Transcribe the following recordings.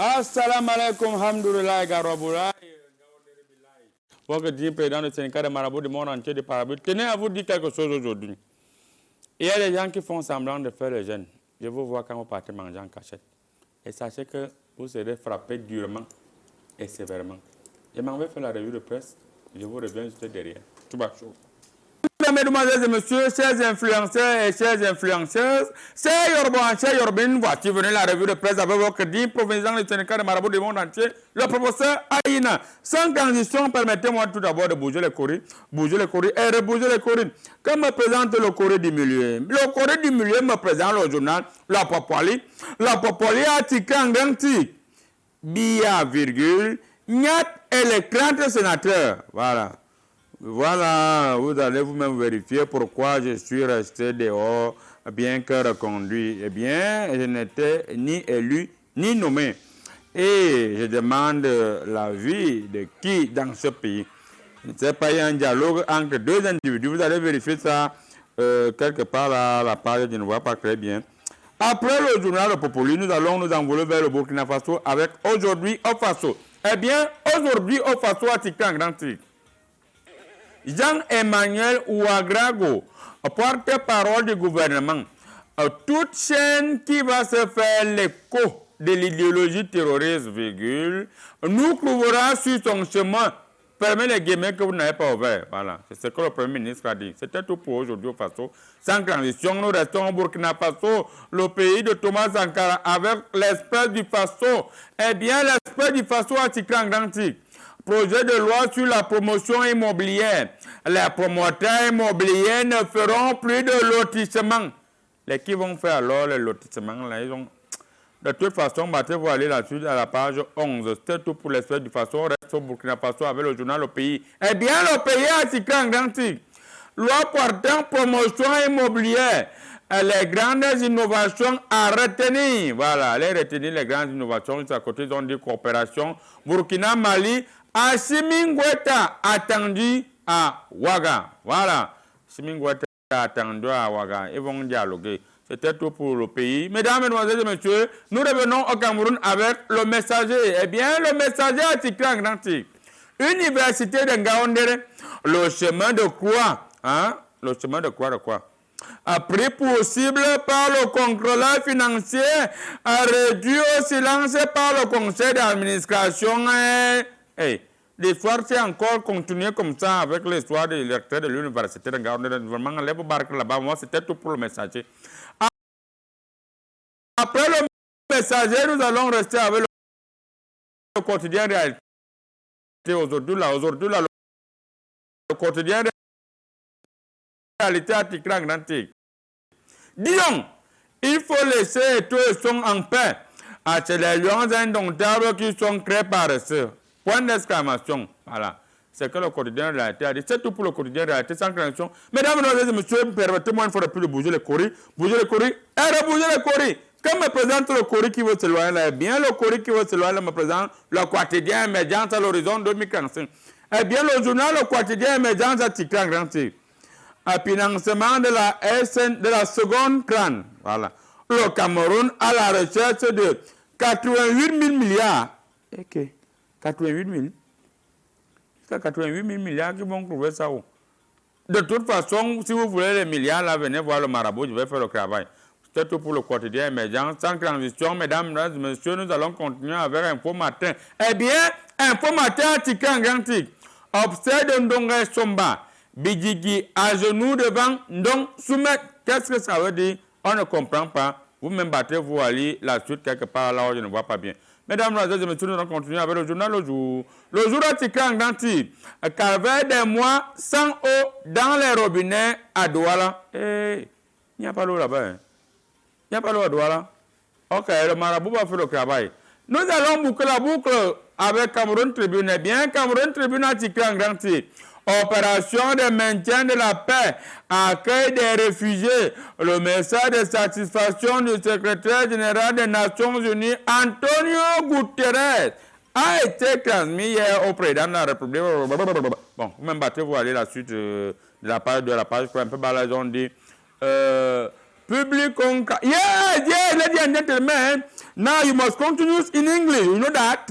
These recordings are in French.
Assalamu alaikum, hamdoulillah, garoboula. Votre dit président du syndicat des marabouts du monde entier de Parabut, tenez à vous dire quelque chose aujourd'hui. Il y a des gens qui font semblant de faire le jeûne. Je vous vois quand vous partez manger en cachette. Et sachez que vous serez frappé durement et sévèrement. Je m'en vais faire la revue de presse. Je vous reviens juste derrière. Tout va chaud. Mesdemoiselles et messieurs, chers influenceurs et chères influenceuses, c'est Yorban, cher Yorbin, voici venez la revue de presse avec votre dit, provenant du syndicat de marabout du monde entier, le professeur Aïna. Sans transition, permettez-moi tout d'abord de bouger les courriers et rebouger les courriers. Comme me présente le courrier du milieu. Le courrier du milieu me présente le journal La Popoli. La Popoli a tiqué en grand titre. Bia, virgule, Niat et les 30 sénateurs. Voilà. Voilà, vous allez vous-même vérifier pourquoi je suis resté dehors, bien que reconduit. Eh bien, je n'étais ni élu, ni nommé. Et je demande l'avis de qui dans ce pays. Ce n'est pas un dialogue entre deux individus. Vous allez vérifier ça quelque part là, la page, je ne vois pas très bien. Après le journal Populi, nous allons nous envoler vers le Burkina Faso avec Aujourd'hui au Faso. Eh bien, Aujourd'hui au Faso a tiqué un grand titre. Jean-Emmanuel Ouagrago, porte-parole du gouvernement. Toute chaîne qui va se faire l'écho de l'idéologie terroriste, virgule, nous trouvera sur son chemin. Fermez les guillemets que vous n'avez pas ouverts. Voilà, c'est ce que le Premier ministre a dit. C'était tout pour aujourd'hui au Faso. Sans transition, nous restons au Burkina Faso, le pays de Thomas Sankara, avec l'espèce du Faso. Eh bien, l'espèce du Faso a tiqué en grand titre. Projet de loi sur la promotion immobilière. Les promoteurs immobiliers ne feront plus de lotissement. Les qui vont faire alors les lotissements là, ils ont... De toute façon, vous allez là-dessus à la page 11. C'est tout pour l'espèce du Faso. Reste au Burkina Faso avec le journal Le Pays. Eh bien, le pays a tiqué en grand titre. Loi portant promotion immobilière. Les grandes innovations à retenir. Voilà, allez retenir les grandes innovations. Juste à côté, ils ont dit coopération. Burkina, Mali. Assimi Goïta attendu à Ouaga. Voilà. Assimi Goïta attendu à Ouaga. Ils vont dialoguer. C'était tout pour le pays. Mesdames, Mesdemoiselles et Messieurs, nous revenons au Cameroun avec le messager. Eh bien, le messager a tiqué en grand titre. Université de Ngaoundéré, le chemin de croix. Hein? Le chemin de croix de quoi? A pris possible par le contrôleur financier, a réduit au silence par le conseil d'administration. Hey, l'histoire s'est encore continuée comme ça avec l'histoire des lecteurs de l'université de Ngaoundéré. Vraiment, on lève barque là-bas. Moi, c'était tout pour le messager. Après le messager, nous allons rester avec le quotidien réalité. Aujourd'hui, le quotidien réalité a tiqué en grand titre. Disons, il faut laisser tous les sons en paix. C'est les lions indomptables qui sont très paresseux. Point d'exclamation. Voilà. C'est que le quotidien réalité a dit. C'est tout pour le quotidien réalité sans transition. Mesdames, Mesdemoiselles et Messieurs, permettez-moi une fois de plus de bouger les courriers. Bouger les courriers et rebouger les courriers. Comme me présente le courrier qui veut s'éloigner là, eh bien le courrier qui veut s'éloigner me présente le quotidien émergence à l'horizon 2045. Eh bien le journal le quotidien émergence a tiqué en grand titre. Un financement de la seconde crâne. Voilà. Le Cameroun a la recherche de 88 000 milliards. Ok. 88 000. C'est 88 000 milliards qui vont trouver ça où? De toute façon, si vous voulez les milliards, là, venez voir le marabout, je vais faire le travail. C'est tout pour le quotidien émergent. Sans transition, mesdames et messieurs, nous allons continuer avec Info Matin. Eh bien, Info Matin a tiqué en grand titre. Obsède Ndonga Somba. Bidjigi à genoux devant Ndong soumettre. Qu'est-ce que ça veut dire? On ne comprend pas. Vous-même battez-vous à lire la suite quelque part là où je ne vois pas bien. Mesdames et messieurs, nous allons continuer avec le journal Le Jour. Le Jour a tiqué en grand titre. Qu'avec des mois sans eau dans les robinets à Douala. Il n'y a pas d'eau là-bas. Hein? Il n'y a pas d'eau à Douala. Ok, le marabout va faire le travail. Nous allons boucler la boucle avec Cameroun Tribune. Eh bien, Cameroun Tribune a tiqué en grand titre. Opération de maintien de la paix, accueil des réfugiés. Le message de satisfaction du secrétaire général des Nations Unies, Antonio Guterres, a été transmis hier au président de la République. Bon, vous-même battez, vous allez la suite de la page, un peu bas, ils ont dit Public concra. Yeah, ladies and gentlemen. Now you must continue in English. You know that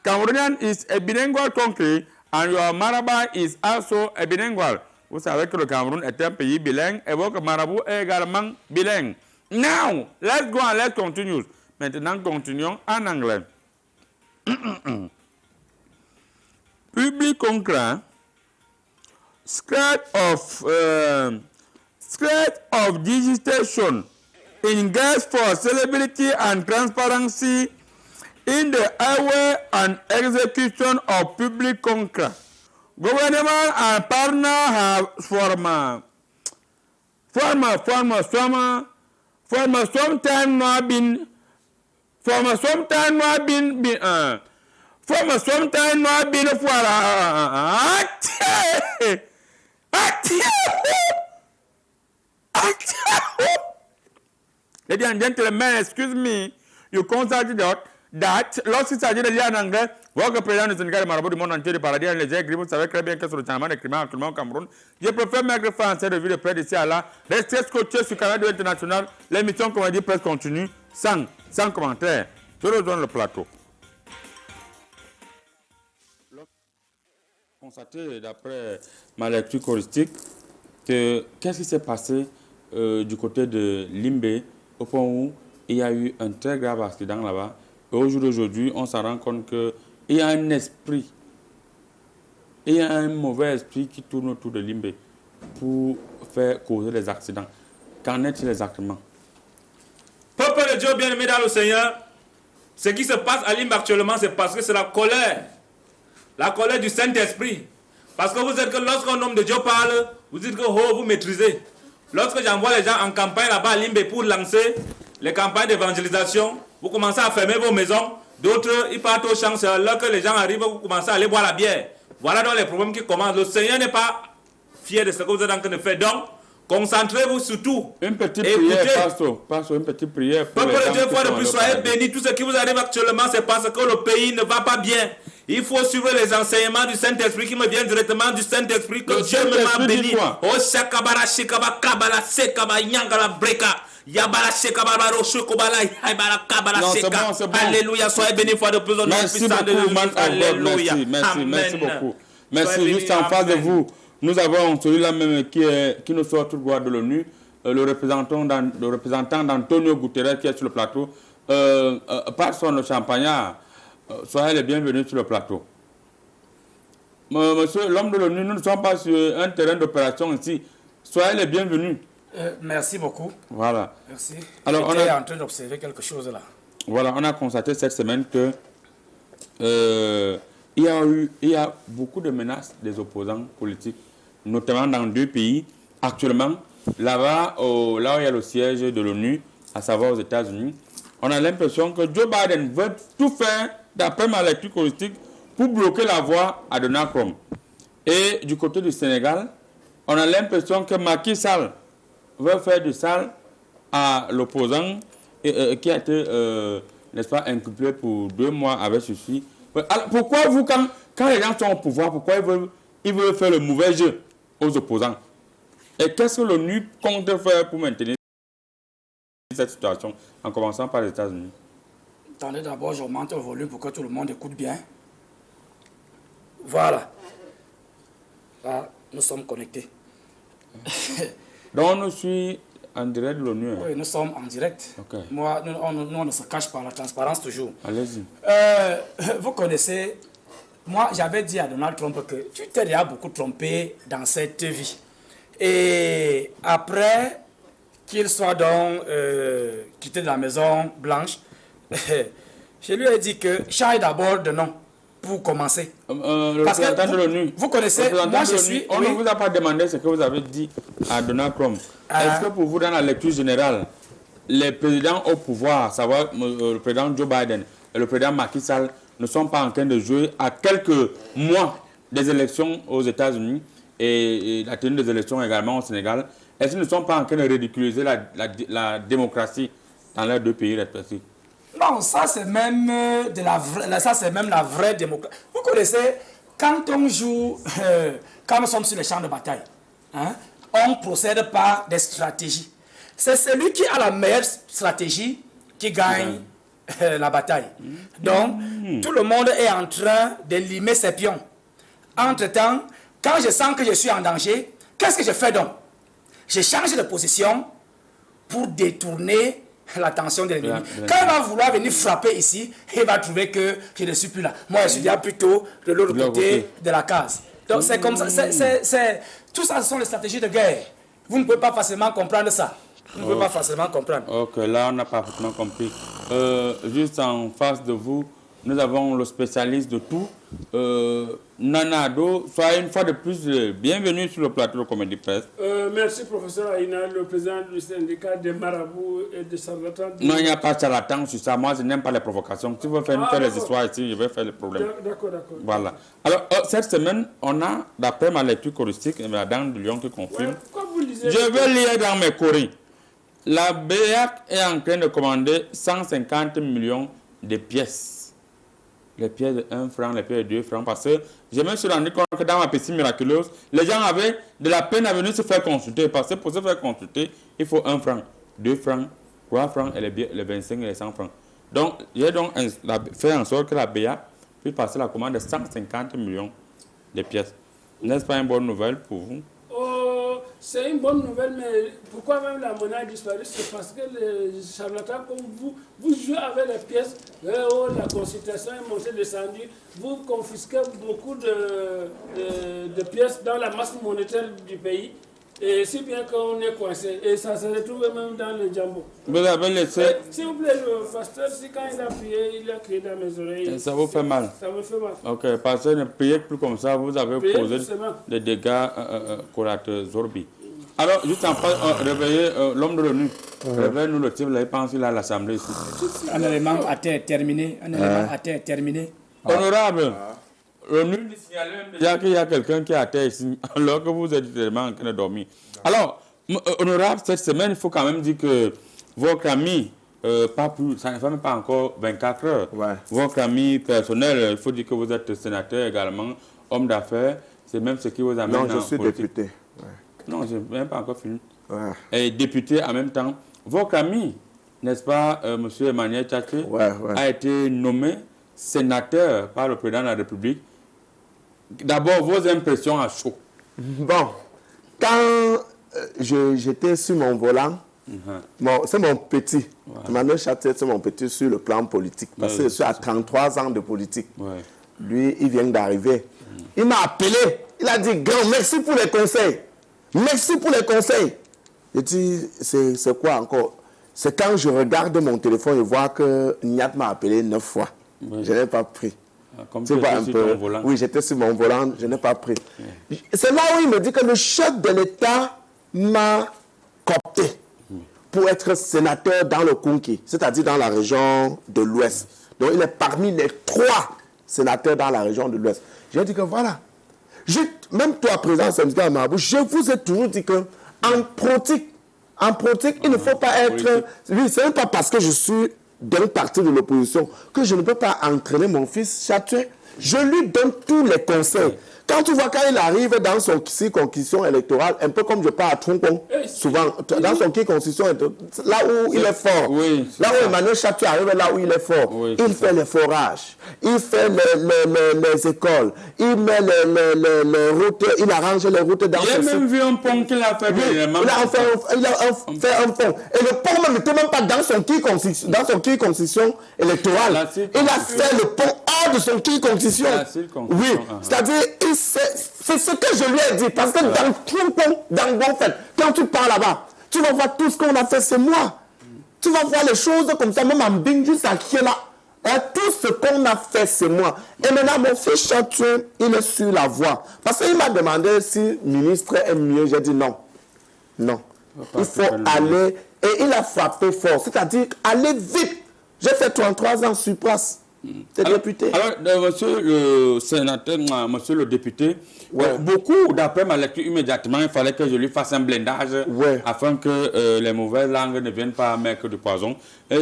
Cameroonian is a bilingual country and your Maraba is also a bilingual. Vous savez que le Cameroun est un pays bilingue et votre marabout est également bilingue. Now, let's go and let's continue. Maintenant, continuons en anglais. Public concra. Spread of digitation engage for celebrity and transparency in the highway and execution of public contract. Government and partner have sometime not been Ladies and gentlemen, excuse me, you constated that lorsqu'il s'agit de lire en anglais, votre président du Sénégal et marabout du monde entier du paradis, les écrits, vous savez très bien que sur le changement des climats actuellement au Cameroun, je préfère mettre français de vue de près d'ici à là, restez scotché sur Canal International, l'émission, comme on dit, presque continue, sans commentaire. Je rejoins le plateau. Constaté d'après ma lecture choristique que qu'est-ce qui s'est passé du côté de Limbe au point où il y a eu un très grave accident là-bas. Et au jour d'aujourd'hui, on s'en rend compte qu'il y a un esprit, il y a un mauvais esprit qui tourne autour de Limbe pour faire causer des accidents. Qu'en est-il exactement? Peuple de Dieu bien-aimé dans le Seigneur, ce qui se passe à Limbe actuellement, c'est parce que c'est la colère du Saint-Esprit. Parce que vous êtes que lorsqu'un homme de Dieu parle, vous dites que vous maîtrisez. Lorsque j'envoie les gens en campagne là-bas à Limbe pour lancer les campagnes d'évangélisation, vous commencez à fermer vos maisons. D'autres, ils partent au champ, c'est là que les gens arrivent, vous commencez à aller boire la bière. Voilà donc les problèmes qui commencent. Le Seigneur n'est pas fier de ce que vous êtes en train de faire. Donc, concentrez-vous surtout. Une petite prière, pasteur, une petite prière. Peuple de Dieu, fois de plus, soyez bénis. Tout ce qui vous arrive actuellement, c'est parce que le pays ne va pas bien. Il faut suivre les enseignements du Saint-Esprit qui me viennent directement du Saint-Esprit que Dieu me m'a béni. Oh, shakabara, shikaba, kabala, sekaba, nyangala, breka. Yabala, shekabara, roshokobala, yabala, kabala, seka. Alléluia, soyez bénis, fois de plus, au nom puissant de Jésus. Alléluia. Merci beaucoup. Merci, juste en face de vous. Nous avons celui-là même qui nous sort tout droit de l'ONU, le représentant d'Antonio Guterres qui est sur le plateau. Patson le Champagnard, soyez les bienvenus sur le plateau. Monsieur l'homme de l'ONU, nous ne sommes pas sur un terrain d'opération ici. Soyez les bienvenus. Merci beaucoup. Voilà. Merci. Alors, j'étais en train d'observer quelque chose là. Voilà, on a constaté cette semaine que il y a beaucoup de menaces des opposants politiques, notamment dans 2 pays. Actuellement, là-bas, là où il y a le siège de l'ONU, à savoir aux États-Unis, on a l'impression que Joe Biden veut tout faire, d'après ma lecture politique, pour bloquer la voie à Donald Trump. Et du côté du Sénégal, on a l'impression que Macky Sall veut faire du sale à l'opposant qui a été, n'est-ce pas, inculpé pour 2 mois avec ceci. Alors, pourquoi vous, quand les gens sont au pouvoir, pourquoi ils veulent faire le mauvais jeu aux opposants? Et qu'est-ce que l'ONU compte faire pour maintenir cette situation, en commençant par les États-Unis? Attendez, d'abord, j'augmente le volume pour que tout le monde écoute bien. Voilà. Là, nous sommes connectés. Donc, on suit en direct de l'ONU. Oui, nous sommes en direct. Okay. Moi, nous, on ne se cache pas, la transparence toujours. Allez-y. Vous connaissez, moi, j'avais dit à Donald Trump que tu t'es déjà beaucoup trompé dans cette vie. Et après qu'il soit donc quitté de la Maison Blanche, je lui ai dit que change d'abord de nom pour commencer. Le représentant de l'ONU. Vous connaissez, moi je suis... On ne vous a pas demandé ce que vous avez dit à Donald Trump. Est-ce que pour vous, dans la lecture générale, les présidents au pouvoir, à savoir le président Joe Biden et le président Macky Sall, ne sont pas en train de jouer à quelques mois des élections aux États-Unis et la tenue des élections également au Sénégal? Est-ce qu'ils ne sont pas en train de ridiculiser la démocratie dans leurs 2 pays respectifs? Non, ça c'est même la vraie démocratie. Vous connaissez, quand on joue, quand nous sommes sur les champs de bataille, hein, on procède par des stratégies. c'est celui qui a la meilleure stratégie qui gagne la bataille. Donc, tout le monde est en train de limer ses pions. Entre-temps, quand je sens que je suis en danger, qu'est-ce que je fais donc? Je change de position pour détourner l'attention de l'ennemi. Quand il va vouloir venir frapper ici, il va trouver que je ne suis plus là. Moi, je suis déjà plutôt de l'autre côté de la case. Donc, c'est comme ça. Tout ça, ce sont les stratégies de guerre. Vous ne pouvez pas facilement comprendre ça. Vous ne pouvez pas facilement comprendre. Ok, là, on a parfaitement compris. Juste en face de vous, nous avons le spécialiste de tout. Nanado, soyez une fois de plus bienvenue sur le plateau de Comédie Presse. Merci, professeur Aïna, le président du syndicat des marabouts et des charlatans. Non, il n'y a pas de charlatan sur ça. Moi, je n'aime pas les provocations. Si vous voulez faire les histoires ici, je vais faire les problèmes. D'accord. Voilà. Alors, cette semaine, on a, d'après ma lecture choristique, la dame de Lyon qui confirme. Pourquoi vous lisez? Je vais lire dans mes choris. La BEAC est en train de commander 150 millions de pièces. Les pièces de 1 franc, les pièces de 2 francs. Parce que je me suis rendu compte que dans ma piscine miraculeuse, les gens avaient de la peine à venir se faire consulter. Parce que pour se faire consulter, il faut 1 franc, 2 francs, 3 francs et les 25 et les 100 francs. Donc, j'ai donc fait en sorte que la BEAC puisse passer la commande de 150 millions de pièces. N'est-ce pas une bonne nouvelle pour vous? C'est une bonne nouvelle, mais pourquoi même la monnaie a disparu? C'est parce que les charlatans comme vous jouez avec les pièces, la consultation est montée, descendue, vous confisquez beaucoup de pièces dans la masse monétaire du pays, et si bien qu'on est coincé, et ça se retrouve même dans le jambon. Vous avez laissé... S'il vous plaît, le pasteur, si quand il a prié, il a crié dans mes oreilles. Et ça vous fait mal? Ça me fait mal. Ok, parce que ne priez plus comme ça, vous avez Priez causé doucement. des dégâts collatéraux zorbi. Alors, juste en face, réveillez l'homme de l'ONU. Réveillez-nous le type, là, il pense qu'il a l'Assemblée ici. Un élément à terre terminé. Honorable, l'ONU nous signale même déjà qu'il y a quelqu'un qui est à terre ici, alors que vous êtes tellement en train de dormir. Alors, honorable, cette semaine, il faut quand même dire que votre ami, pas plus, ça ne fait même pas encore 24 heures. Ouais. Votre ami personnel, il faut dire que vous êtes sénateur également, homme d'affaires, c'est même ce qui vous amène Non, je suis politique. député. Ouais. Non, je n'ai même pas encore fini. Ouais. Et député en même temps. Votre ami, n'est-ce pas, M. Emmanuel Tchatché, a été nommé sénateur par le président de la République. D'abord, vos impressions à chaud. Bon, quand j'étais sur mon volant, c'est mon petit. Emmanuel Tchatché, c'est mon petit sur le plan politique. Parce que je suis à 33 ans de politique. Ouais. Lui, il vient d'arriver. Il m'a appelé. Il a dit, grand, merci pour les conseils. Merci pour les conseils. Je dis, c'est quoi encore? C'est quand je regarde mon téléphone et vois que Niat m'a appelé 9 fois. Oui. Je n'ai pas pris. Comme Tu vois un peu. Volant. Oui, j'étais sur mon volant, je n'ai pas pris. C'est là où il me dit que le chef de l'État m'a coopté pour être sénateur dans le Kunki, c'est-à-dire dans la région de l'Ouest. Donc il est parmi les 3 sénateurs dans la région de l'Ouest. J'ai dit que voilà. Même toi, président syndicat Marabout, je vous ai toujours dit que en politique, il ne faut pas être... Oui, ce n'est pas parce que je suis d'un parti de l'opposition que je ne peux pas entraîner mon fils Tchatché. Je lui donne tous les conseils. Quand tu vois, quand il arrive dans son circonscription électorale, un peu comme je parle à Trompon, souvent, dans son circonscription, là où il est fort, là où Emmanuel Tchatché arrive, là où il est fort, il fait les forages, il fait les écoles, il met les routes, il arrange les routes dans son... J'ai même vu un pont qu'il a fait. Il a fait un pont. Et le pont même n'était même pas dans son circonscription électorale. Il a fait le pont hors de son circonscription. Oui, c'est-à-dire, c'est ce que je lui ai dit. Parce que dans Trompon, dans Bonfait, quand tu pars là-bas, tu vas voir tout ce qu'on a fait, c'est moi. Tu vas voir les choses comme ça, même en Bingju, ça qui est là. Et tout ce qu'on a fait, c'est moi. Et maintenant, mon fils Tchatché, il est sur la voie. Parce qu'il m'a demandé si ministre est mieux. J'ai dit non. Non. Il faut aller. Et il a frappé fort. C'est-à-dire, aller vite. J'ai fait 33 ans sur place. Député. Alors, monsieur le sénateur, monsieur le député, beaucoup, d'après ma lecture, immédiatement, il fallait que je lui fasse un blindage afin que les mauvaises langues ne viennent pas mettre du poison.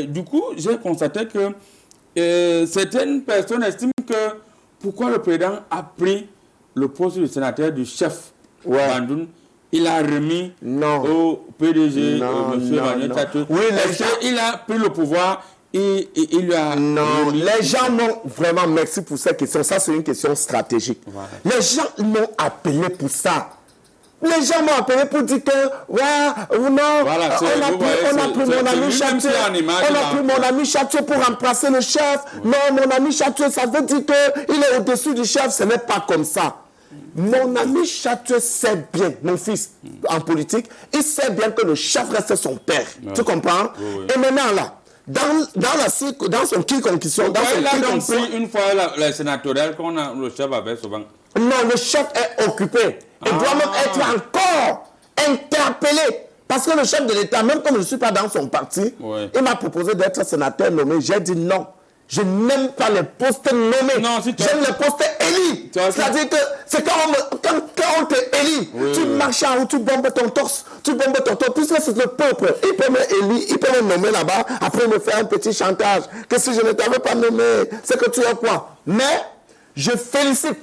Du coup, j'ai constaté que certaines personnes estiment que pourquoi le président a pris le poste du sénateur du chef Bandoun, il a remis au PDG, M. Emmanuel Tchadjoue. Oui, il a pris le pouvoir et il lui a... Non, les gens m'ont vraiment... Merci pour cette question. Ça, c'est une question stratégique. Voilà. Les gens m'ont appelé pour ça. Les gens m'ont appelé pour dire que, ouais, non, voilà, on a pris mon ami Tchadjoue. On a pris mon ami Tchadjoue pour remplacer le chef. Non, mon ami Tchadjoue, ça veut dire qu'il est au-dessus du chef. Ce n'est pas comme ça. Mon ami Tchadjoue sait bien, mon fils, en politique, il sait bien que le chef reste son père. Ouais. Tu comprends? Oui. Et maintenant, là, dans son kill-concussion... Il a donc pris une fois la sénatoriale qu'on a, le chef avait souvent... Non, le chef est occupé. Il doit même être encore interpellé. Parce que le chef de l'État, même comme je ne suis pas dans son parti, il m'a proposé d'être sénateur nommé. J'ai dit non. Je n'aime pas les postes nommés. J'aime les postes élus. C'est-à-dire que c'est quand on te élit, tu marches en haut, tu bombes ton torse. Puisque c'est le peuple. Il peut me élire, il peut me nommer là-bas. Après me faire un petit chantage. Que si je ne t'avais pas nommé, c'est que tu es quoi? Mais je félicite.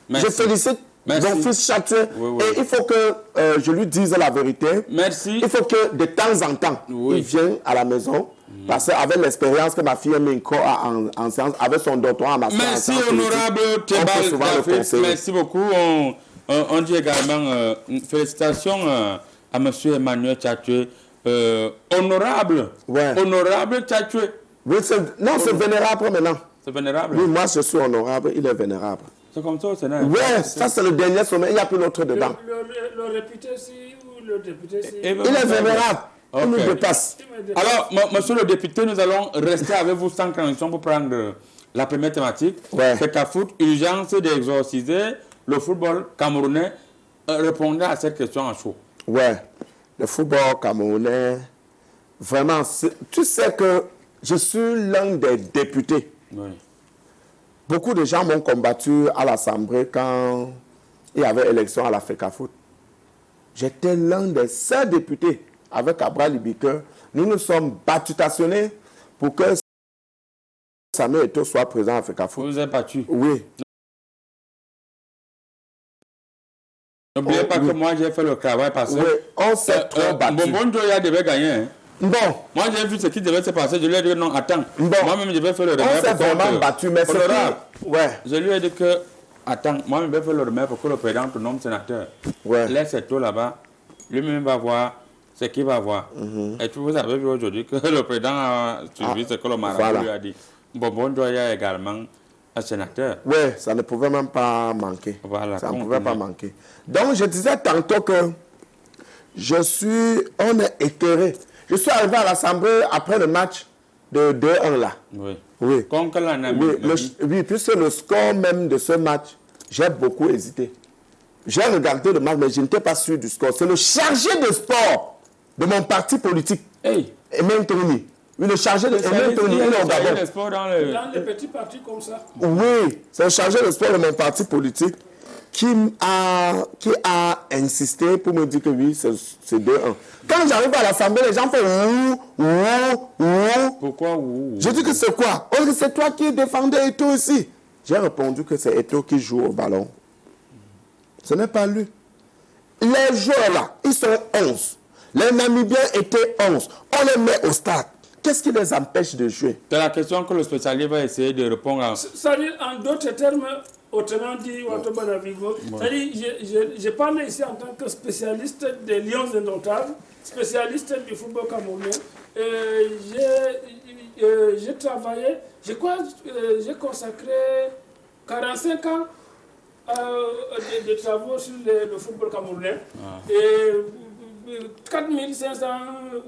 Merci. Je félicite mon fils Tchadjoue. Et il faut que je lui dise la vérité. Merci. Il faut que de temps en temps, il vienne à la maison. Parce qu'avec l'expérience que ma fille Minko a en séance, avec son doctorat en master. Merci, honorable Tebal. Merci beaucoup. On dit également félicitations à M. Emmanuel Tchadjoue. Honorable. Honorable Tchadjoue. Oui, non, c'est vénérable maintenant. C'est vénérable. Oui, moi je suis honorable, il est vénérable. C'est comme ça au Sénat. Oui, ça c'est le dernier sommet, il n'y a plus d'autre dedans. Le député si ou le député si. Il est vénérable. Okay. Il nous dépasse. Alors, monsieur le député, nous allons rester avec vous sans transition pour prendre la première thématique. C'est qu'à foot, urgence d'exorciser le football camerounais. Répondez à cette question en chaud. Ouais, le football camerounais, vraiment, tu sais que je suis l'un des députés. Oui. Beaucoup de gens m'ont combattu à l'Assemblée quand il y avait élection à la FECAFOOT. J'étais l'un des seuls députés avec Abraham Libiker. Nous nous sommes battus pour que Samuel Eto'o soit présent à FECAFOOT. Vous vous êtes battu? Oui. N'oubliez pas que moi j'ai fait le travail parce que on s'est trop battu. Bonbon Joya devait gagner. Hein? Bon. Moi j'ai vu ce qui devait se passer. Je lui ai dit non, attends. Bon. Moi-même je vais faire le remède. On s'est vraiment battu, mais c'est Je lui ai dit que attends, moi-même je vais faire le remède pour que le président te nomme sénateur. Laisse tout là-bas. Lui-même va voir ce qu'il va voir. Et puis vous avez vu aujourd'hui que le président a suivi ce que le marabout lui a dit. Bonbon Joya également un sénateur. Oui, ça ne pouvait même pas manquer. Voilà, ça ne pouvait pas manquer. Donc je disais tantôt que on est écœuré. Je suis arrivé à l'Assemblée après le match de 2-1 là. Oui. Contre la Namibie. Oui, puisque le score même de ce match, j'ai beaucoup hésité. J'ai regardé le match, mais je n'étais pas sûr du score. C'est le chargé de sport de mon parti politique, Aimé Tony. Oui, le chargé de Aimé Tony, il est au Gabon. Dans les petits partis comme ça. Oui, c'est le chargé de sport de mon parti politique qui a insisté pour me dire que oui, c'est 2-1. Quand j'arrive à l'Assemblée, les gens font ouh. Pourquoi ouh? Je dis que c'est quoi? Oh, c'est toi qui défendais Eto'o aussi. J'ai répondu que c'est Eto'o qui joue au ballon. Ce n'est pas lui. Les joueurs là, ils sont 11. Les Namibiens étaient 11. On les met au stade. Qu'est-ce qui les empêche de jouer? C'est la question que le spécialiste va essayer de répondre à. C'est-à-dire, en d'autres termes, autrement dit, c'est-à-dire, je parle ici en tant que spécialiste des Lions indomptables, spécialiste du football camerounais. J'ai travaillé, je crois, j'ai consacré 45 ans de travaux sur le football camerounais. Et 4500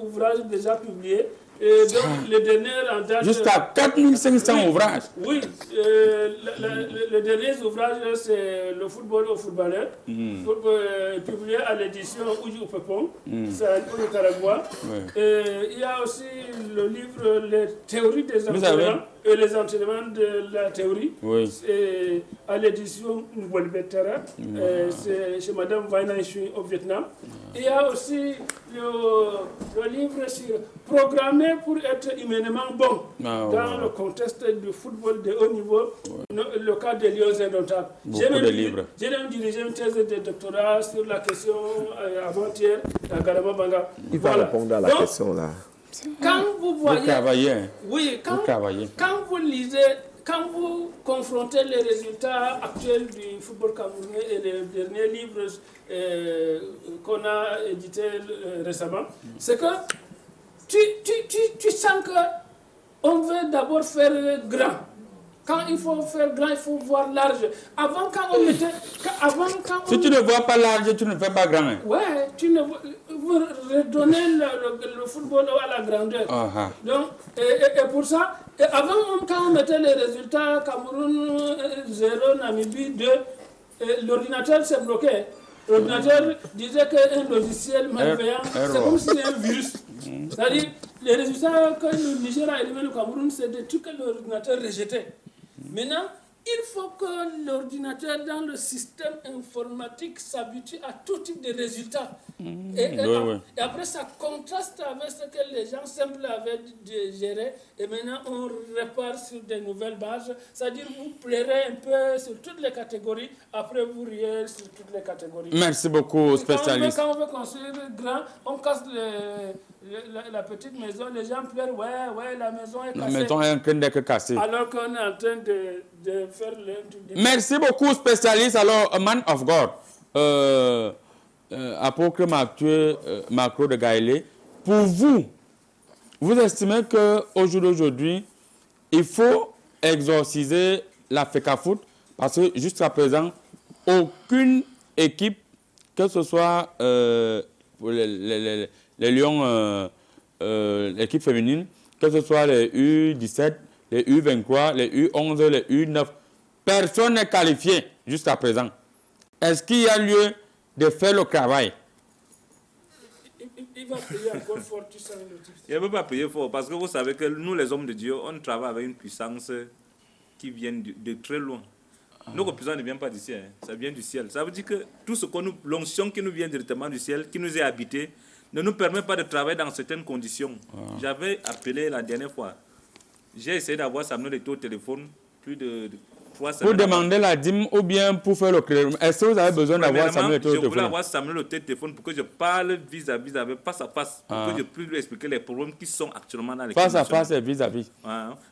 ouvrages déjà publiés. Et donc, le dernier en date... Jusqu'à 4500 ouvrages. Oui, le dernier ouvrage, c'est le football aux footballeurs, publié à l'édition Oujou Pepon, c'est au Nicaragua. Il y a aussi le livre Les théories des entraînements et les entraînements de la théorie, à l'édition Nouvel Veteran, c'est chez Madame Vaina Chui au Vietnam. Il y a aussi le livre sur programmé pour être humainement bon dans le contexte du football de haut niveau, le cas des Lions indomptables. J'ai même dirigé une thèse de doctorat sur la question avant-hier à Garama Banga. Il va répondre à la question là. Quand vous voyez, vous travaillez. oui, quand vous lisez, quand vous confrontez les résultats actuels du football camerounais et les derniers livres qu'on a édités récemment, c'est que tu sens qu'on veut d'abord faire grand. Quand il faut faire grand, il faut voir large. Avant, quand on mettait... Si tu ne vois pas large, tu ne fais pas grand. Ouais, vous redonnez le football à la grandeur. Donc, et pour ça, avant, quand on mettait les résultats, Cameroun 0, Namibie 2, l'ordinateur s'est bloqué. L'ordinateur disait qu'un logiciel malveillant, c'est comme si c'était un virus. C'est-à-dire, les résultats que le Niger a éliminé le Cameroun, c'est des trucs que l'ordinateur rejetait. Maintenant, il faut que l'ordinateur dans le système informatique s'habitue à tout type de résultats. Et après, ça contraste avec ce que les gens simples avaient géré. Et maintenant, on repart sur des nouvelles bases. C'est-à-dire, vous plairez un peu sur toutes les catégories. Après, vous riez sur toutes les catégories. Merci beaucoup, spécialiste. Quand on veut construire grand, on casse la petite maison. Les gens pleurent, ouais, la maison est cassée. La maison est en train d'être cassée. Alors qu'on est en train de faire le... Merci beaucoup, spécialiste. Alors, man of God, apôtre Macro de Gaëlé, pour vous, vous estimez qu'au jour d'aujourd'hui, il faut exorciser la FECAFOOT parce que jusqu'à présent, aucune équipe, que ce soit les Lions, l'équipe féminine, que ce soit les U17, les U23, les U11, les U9, personne n'est qualifié jusqu'à présent. Est-ce qu'il y a lieu de faire le travail? Il va payer encore fort, tu sais. Il ne peut pas payer fort parce que vous savez que nous, les hommes de Dieu, on travaille avec une puissance qui vient de très loin. Notre puissance ne vient pas d'ici, ça vient du ciel. Ça veut dire que tout ce qu'on nous, l'onction qui nous vient directement du ciel, qui nous est habité, ne nous permet pas de travailler dans certaines conditions. J'avais appelé la dernière fois. J'ai essayé d'avoir Samuel Eto'o au téléphone, plus de 3 semaines. Pour demander la dîme ou bien pour faire le crédit. Est-ce que vous avez besoin d'avoir Samuel Eto'o au téléphone? Je voulais avoir Samuel au téléphone pour que je parle vis-à-vis, face à face, pour que je puisse lui expliquer les problèmes qui sont actuellement dans l'équipe nationale. Face à face et vis-à-vis.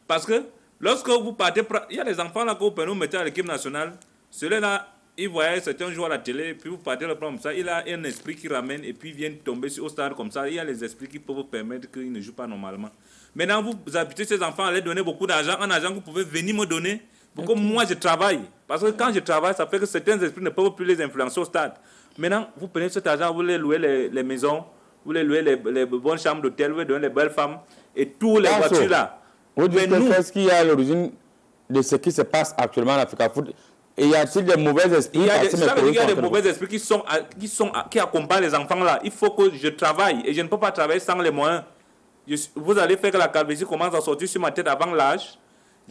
Parce que lorsque vous partez, il y a des enfants là que vous pouvez mettre à l'équipe nationale, ceux-là, ils voyaient certains joueurs à la télé, puis vous partez le prendre comme ça, il a un esprit qui ramène et puis vient tomber au stade comme ça. Il y a les esprits qui peuvent vous permettre qu'ils ne jouent pas normalement. Maintenant, vous habitez ces enfants à leur donner beaucoup d'argent, un argent que vous pouvez venir me donner pour que moi je travaille. Parce que quand je travaille, ça fait que certains esprits ne peuvent plus les influencer au stade. Maintenant, vous prenez cet argent, vous les louez les maisons, vous les louez les bonnes chambres d'hôtel, vous les donnez les belles femmes et tous les voitures là. Vous dites qu'est-ce qu'il y a à l'origine de ce qui se passe actuellement à la FECAFOOT? Et y a-t-il des mauvais esprits? Il y a des mauvais esprits qui accompagnent les enfants là. Il faut que je travaille et je ne peux pas travailler sans les moyens. Vous allez faire que la calvitie commence à sortir sur ma tête avant l'âge.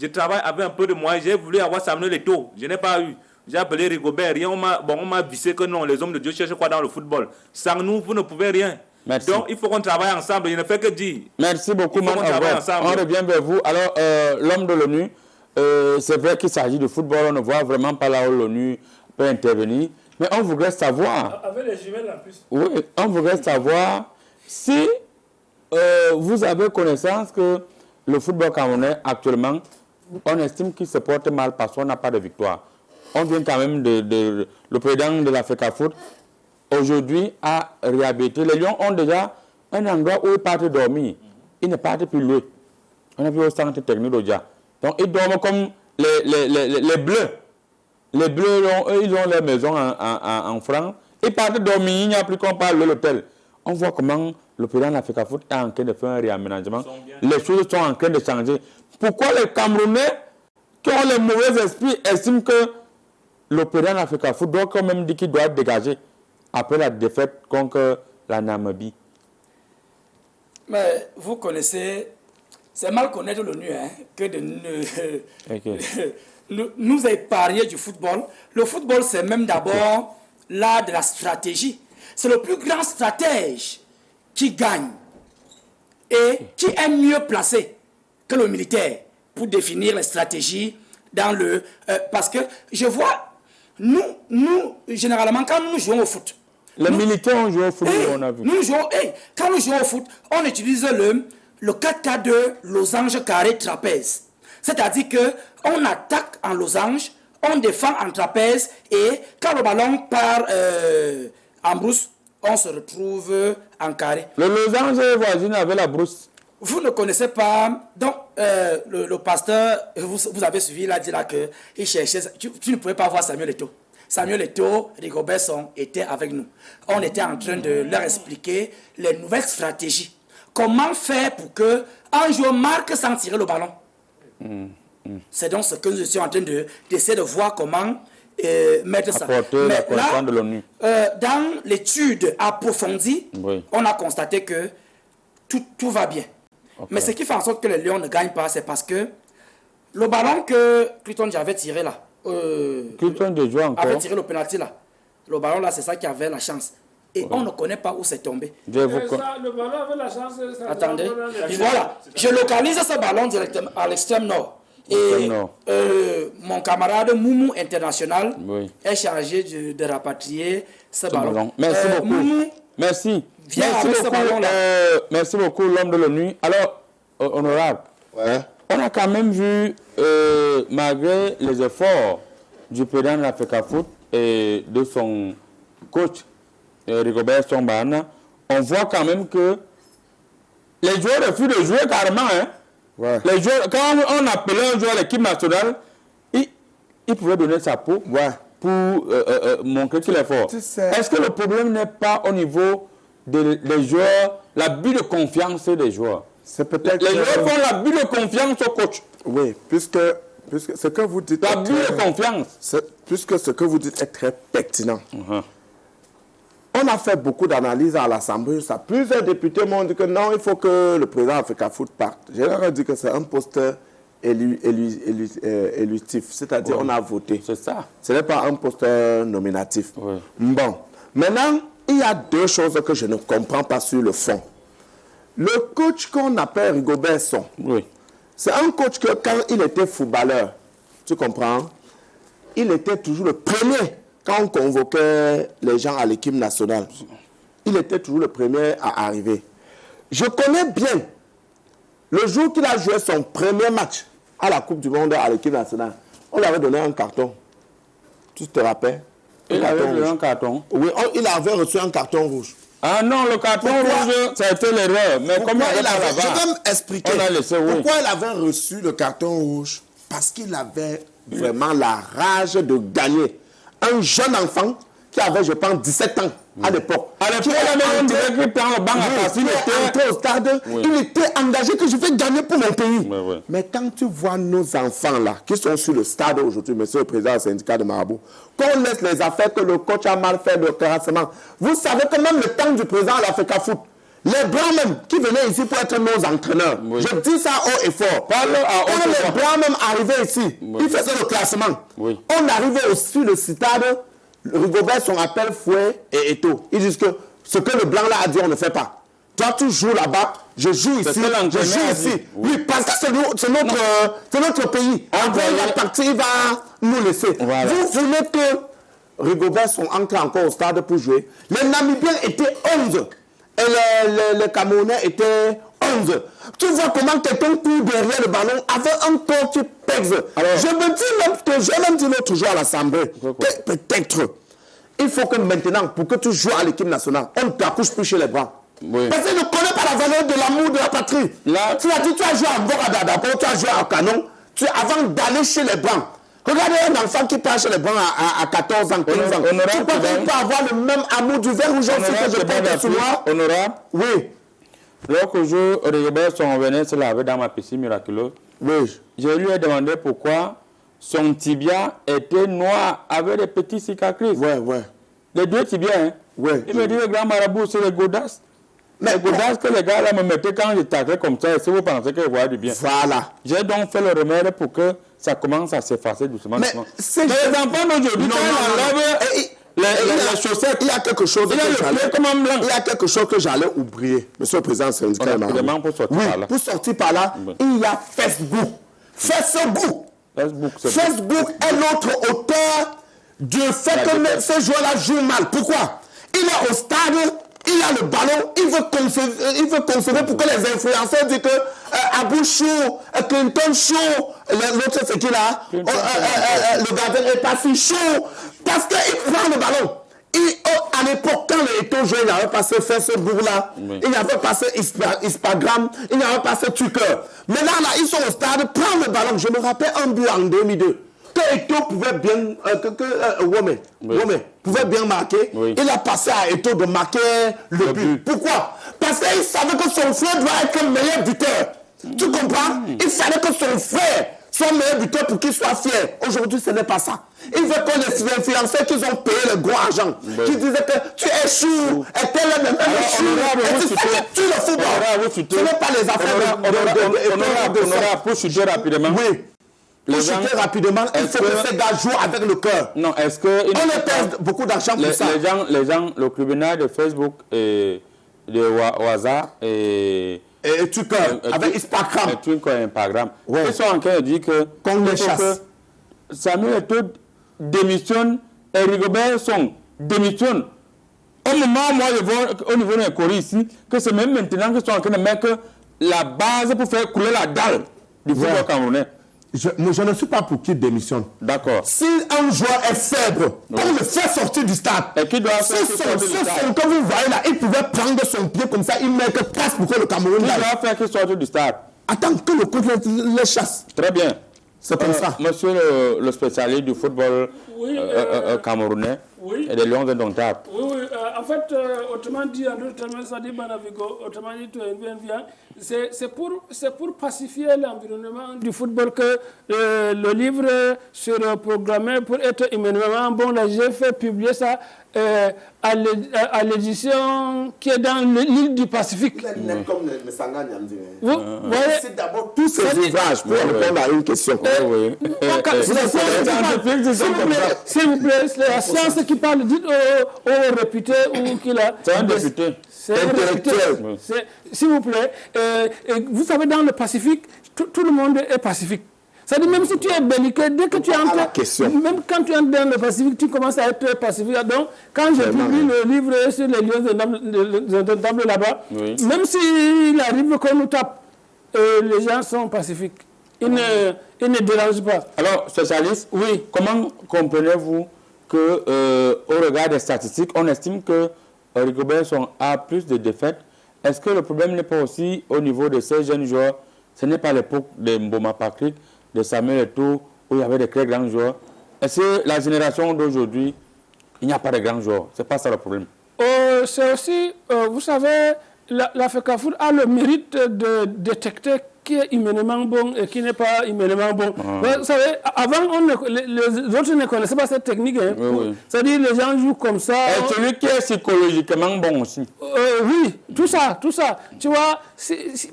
Je travaille avec un peu de moyens. J'ai voulu avoir Samuel Eto'o. Je n'ai pas eu. J'ai appelé Rigobert. Rien, on m'a vissé que non, les hommes de Dieu cherchent quoi dans le football. Sans nous, vous ne pouvez rien. Merci. Donc, il faut qu'on travaille ensemble. Je ne fais que dire. Merci beaucoup, man. On revient vers vous. Alors, l'homme de l'ONU, c'est vrai qu'il s'agit de football. On ne voit vraiment pas là où l'ONU peut intervenir. Mais on voudrait savoir... Avec les jumelles en plus. Oui, on voudrait savoir si vous avez connaissance que le football camerounais, actuellement, on estime qu'il se porte mal parce qu'on n'a pas de victoire. On vient quand même le président de la FECAFOOT, aujourd'hui, a réhabilité. Les Lions ont déjà un endroit où ils partent dormir. Ils ne partent plus louer. On a vu au centre technique d'Odia. Donc, ils dorment comme les Bleus. Les Bleus, eux, ils ont leur maison en francs. Ils partent dormir, il n'y a plus qu'on parle de l'hôtel. On voit comment le président de la FECAFOOT est en train de faire un réaménagement. Les choses sont en train de changer. Pourquoi les Camerounais qui ont les mauvais esprits estiment que le président de la FECAFOOT doit quand même dire qu'il doit être dégagé après la défaite contre la Namibie? Mais vous connaissez, c'est mal connaître l'ONU que de nous épargner du football. Le football, c'est même d'abord l'art de la stratégie. C'est le plus grand stratège qui gagne et qui est mieux placé que le militaire pour définir les stratégies dans le... parce que je vois, nous, généralement, quand nous jouons au foot... Les militaires ont joué au foot, on a vu. Quand nous jouons au foot, on utilise le 4K2 losange carré trapèze. C'est-à-dire qu'on attaque en losange, on défend en trapèze, et quand le ballon part en brousse, on se retrouve en carré. Le losange est voisin avec la brousse. Vous ne connaissez pas, donc le pasteur, vous avez suivi, il a dit là qu'il cherchait, tu ne pouvais pas voir Samuel Eto'o. Samuel Eto'o, Rigobertson étaient avec nous. On était en train de leur expliquer les nouvelles stratégies. Comment faire pour qu'un joueur marque sans tirer le ballon. C'est donc ce que je suis en train d'essayer de voir comment mettre ça. Mais là, de l'ONU. Dans l'étude approfondie, on a constaté que tout va bien. Okay. Mais ce qui fait en sorte que les Lions ne gagnent pas, c'est parce que le ballon que Clinton avait tiré là, Clinton avait tiré le penalty là. Le ballon là, c'est ça qui avait la chance. Et on ne connaît pas où c'est tombé. Le ballon avait la chance. Attendez. Et voilà. Je localise ce ballon directement à l'extrême nord. Et mon camarade Moumou International est chargé de rapatrier ce ballon. Merci beaucoup. Moumou, merci. Viens avec ce ballon-là. Merci beaucoup, l'homme de l'ONU. Alors, honorable, on a quand même vu, malgré les efforts du président de l'Africa Foot et de son coach, Rigobertson Bahana, on voit quand même que les joueurs refusent de jouer carrément. Les joueurs, quand on appelait un joueur à l'équipe nationale, il pouvait donner sa peau pour montrer qu'il est fort. Est-ce que le problème n'est pas au niveau des joueurs, l'abus de confiance des joueurs? C'est peut-être les joueurs font l'abus de confiance au coach. Oui, puisque ce que vous dites... L'abus de confiance. Puisque ce que vous dites est très pertinent. On a fait beaucoup d'analyses à l'Assemblée. Plusieurs députés m'ont dit que non, il faut que le président Africa Foot parte. Je leur ai dit que c'est un poste élutif. C'est-à-dire on a voté. C'est ça. Ce n'est pas un poste nominatif. Bon. Maintenant, il y a deux choses que je ne comprends pas sur le fond. Le coach qu'on appelle Rigobertson, c'est un coach que quand il était footballeur, tu comprends, il était toujours le premier. Quand on convoquait les gens à l'équipe nationale, il était toujours le premier à arriver. Je connais bien le jour qu'il a joué son premier match à la Coupe du Monde à l'équipe nationale. On lui avait donné un carton. Tu te rappelles? Il avait donné un carton? Oui, il avait reçu un carton rouge. Ah non, le carton rouge, ça a été l'erreur. Mais comment il avait... Je vais m'expliquer. Pourquoi il avait reçu le carton rouge? Parce qu'il avait vraiment la rage de gagner. Un jeune enfant qui avait, je pense, 17 ans à l'époque. À l'époque, il était au stade, il était engagé que je vais gagner pour mon pays. Mais quand tu vois nos enfants là, qui sont sur le stade aujourd'hui, monsieur le président du syndicat de Marabout, qu'on laisse les affaires que le coach a mal fait de classement. Vous savez que même le temps du président de l'Africa Foot, les Blancs même qui venaient ici pour être nos entraîneurs, je dis ça haut et fort. Quand les Blancs même arrivaient ici, ils faisaient le classement. On arrivait aussi sur le stade, Rigobert, son appel Fouet et Eto'o. Ils disent que ce que le Blanc là a dit, on ne fait pas. Toi, tu joues là-bas, je joue ici, je joue ici. Oui, parce que c'est notre pays. Après, il va partir, il va nous laisser. Vous venez que Rigobert sont entrés encore au stade pour jouer. Les Namibiens étaient 11. Et les Camerounais étaient 11. Tu vois comment quelqu'un court derrière le ballon avec un corps qui pèse. Alors, je me dis même que j'ai même dit l'autre jour à l'Assemblée, peut-être, il faut que maintenant, pour que tu joues à l'équipe nationale, on ne t'accouche plus chez les Blancs. Parce qu'ils ne connaissent pas la valeur de l'amour de la patrie. Là, tu as dit, tu as joué à Borada, d'abord, tu as joué à Canon, avant d'aller chez les Blancs. Regardez un enfant qui part chez les Blancs à 14 ans, 15 ans. Tu peux pas avoir le même amour du vert rouge aussi que je porte sur moi. Honorable. Oui. Lorsque je regardais son venait se laver dans ma piscine miraculeuse, je lui ai demandé pourquoi son tibia était noir avec des petits cicatrices. Les deux tibias, hein. Il me dit, le grand marabout, c'est les godasses. Mais les godasses que les gars là me mettaient quand je tâtais comme ça, si vous pensez que je vois du bien. Voilà. J'ai donc fait le remède pour que ça commence à s'effacer doucement. Mais les enfants d'aujourd'hui, quand ils enlèvent les chaussettes. Il y a quelque chose Il y a le pied comme un blanc. Il y a quelque chose que j'allais oublier, Monsieur le Président syndical. Pour sortir par là. Pour sortir par là, il y a Facebook. Facebook est l'autre auteur du fait que ce joueur-là joue mal. Pourquoi? Il est au stade, il a le ballon, il veut conserver pour que les influenceurs disent que Abou Chou, Clinton Chou, l'autre c'est qui là? Le gardien est pas si chaud parce qu'il prend le ballon. À l'époque, quand les Eto jouaient, il n'y avait pas ce Facebook-là, il n'y avait pas ce Instagram, il n'y avait pas ce Twitter. Maintenant, là, ils sont au stade, prennent le ballon. Je me rappelle un but en 2002. Que Eto pouvait bien, Wome pouvait bien marquer. Il a passé à Eto de marquer le but. Pourquoi? Parce qu'il savait que son frère doit être le meilleur buteur. Tu comprends? Il fallait que son frère soit meilleur buteur pour qu'il soit fier. Aujourd'hui, ce n'est pas ça. Il veut que les influenceurs qui ont payé le gros argent, qui disaient que tu échoues, et tel est même échoue. C'est ça qui tue le football. Ce n'est pas les affaires Honorable, pour chuter rapidement. Oui. Pour chuter rapidement, il faut que ces gars jouent avec le cœur. Non, est-ce que... On leur perd beaucoup d'argent pour ça. Les gens, le tribunal de Facebook et de Waza et Twitter, avec Instagram. Ils sont en train de dire que... Qu'on les chasse. Samuel Eto'o démissionne et Rigobert Song démissionne. Au moment, moi, je vois au niveau de Corée ici, que c'est même maintenant qu'ils sont en train de mettre la base pour faire couler la dalle du football camerounais. Je ne suis pas pour qu'il démissionne. D'accord. Si un joueur est faible, on le fait sortir du stade. Et qui doit faire son que vous voyez là, il pouvait prendre son pied comme ça, il met que place pour que le Cameroun qui doit faire qu'il sorte du stade. Attends que le coach les chasse. Très bien. C'est comme ça. Monsieur le spécialiste du football camerounais et des Lions indomptables. Oui, en fait, autrement dit, en d'autres termes, ça dit Banavigo, autrement dit, c'est pour pacifier l'environnement du football que le livre sera programmé pour être immédiatement bon. Là, j'ai fait publier ça à l'édition qui est dans l'île du Pacifique. Vous voyez, c'est d'abord tous ces ouvrages pour répondre à une question. S'il vous plaît, c'est la science qui parle, dites au réputé ou qu'il a... C'est un député. C'est intellectuel. S'il vous plaît, vous savez, dans le Pacifique, tout le monde est pacifique. C'est-à-dire, même si tu es belliqueux, dès que tu entres, même quand tu entres dans le Pacifique, tu commences à être pacifique. Donc, quand je publie le livre sur les lieux indomptables là-bas, même s'il arrive qu'on nous tape, les gens sont pacifiques. Ils ne dérangent pas. Alors, spécialiste, oui, comment comprenez-vous que, au regard des statistiques, on estime que Rigobert a plus de défaites? Est-ce que le problème n'est pas aussi au niveau de ces jeunes joueurs? Ce n'est pas l'époque de Mboma Patrick, de Samuel Eto'o, où il y avait des très grands joueurs. Est-ce que la génération d'aujourd'hui, il n'y a pas de grands joueurs? Ce n'est pas ça le problème. C'est aussi, vous savez, la FECAFOOT a le mérite de détecter qui est humainement bon et qui n'est pas humainement bon. Vous savez, avant, les autres ne connaissaient pas cette technique. Hein. C'est-à-dire les gens jouent comme ça. Et celui qui est psychologiquement bon aussi. Oui, tout ça. Tu vois,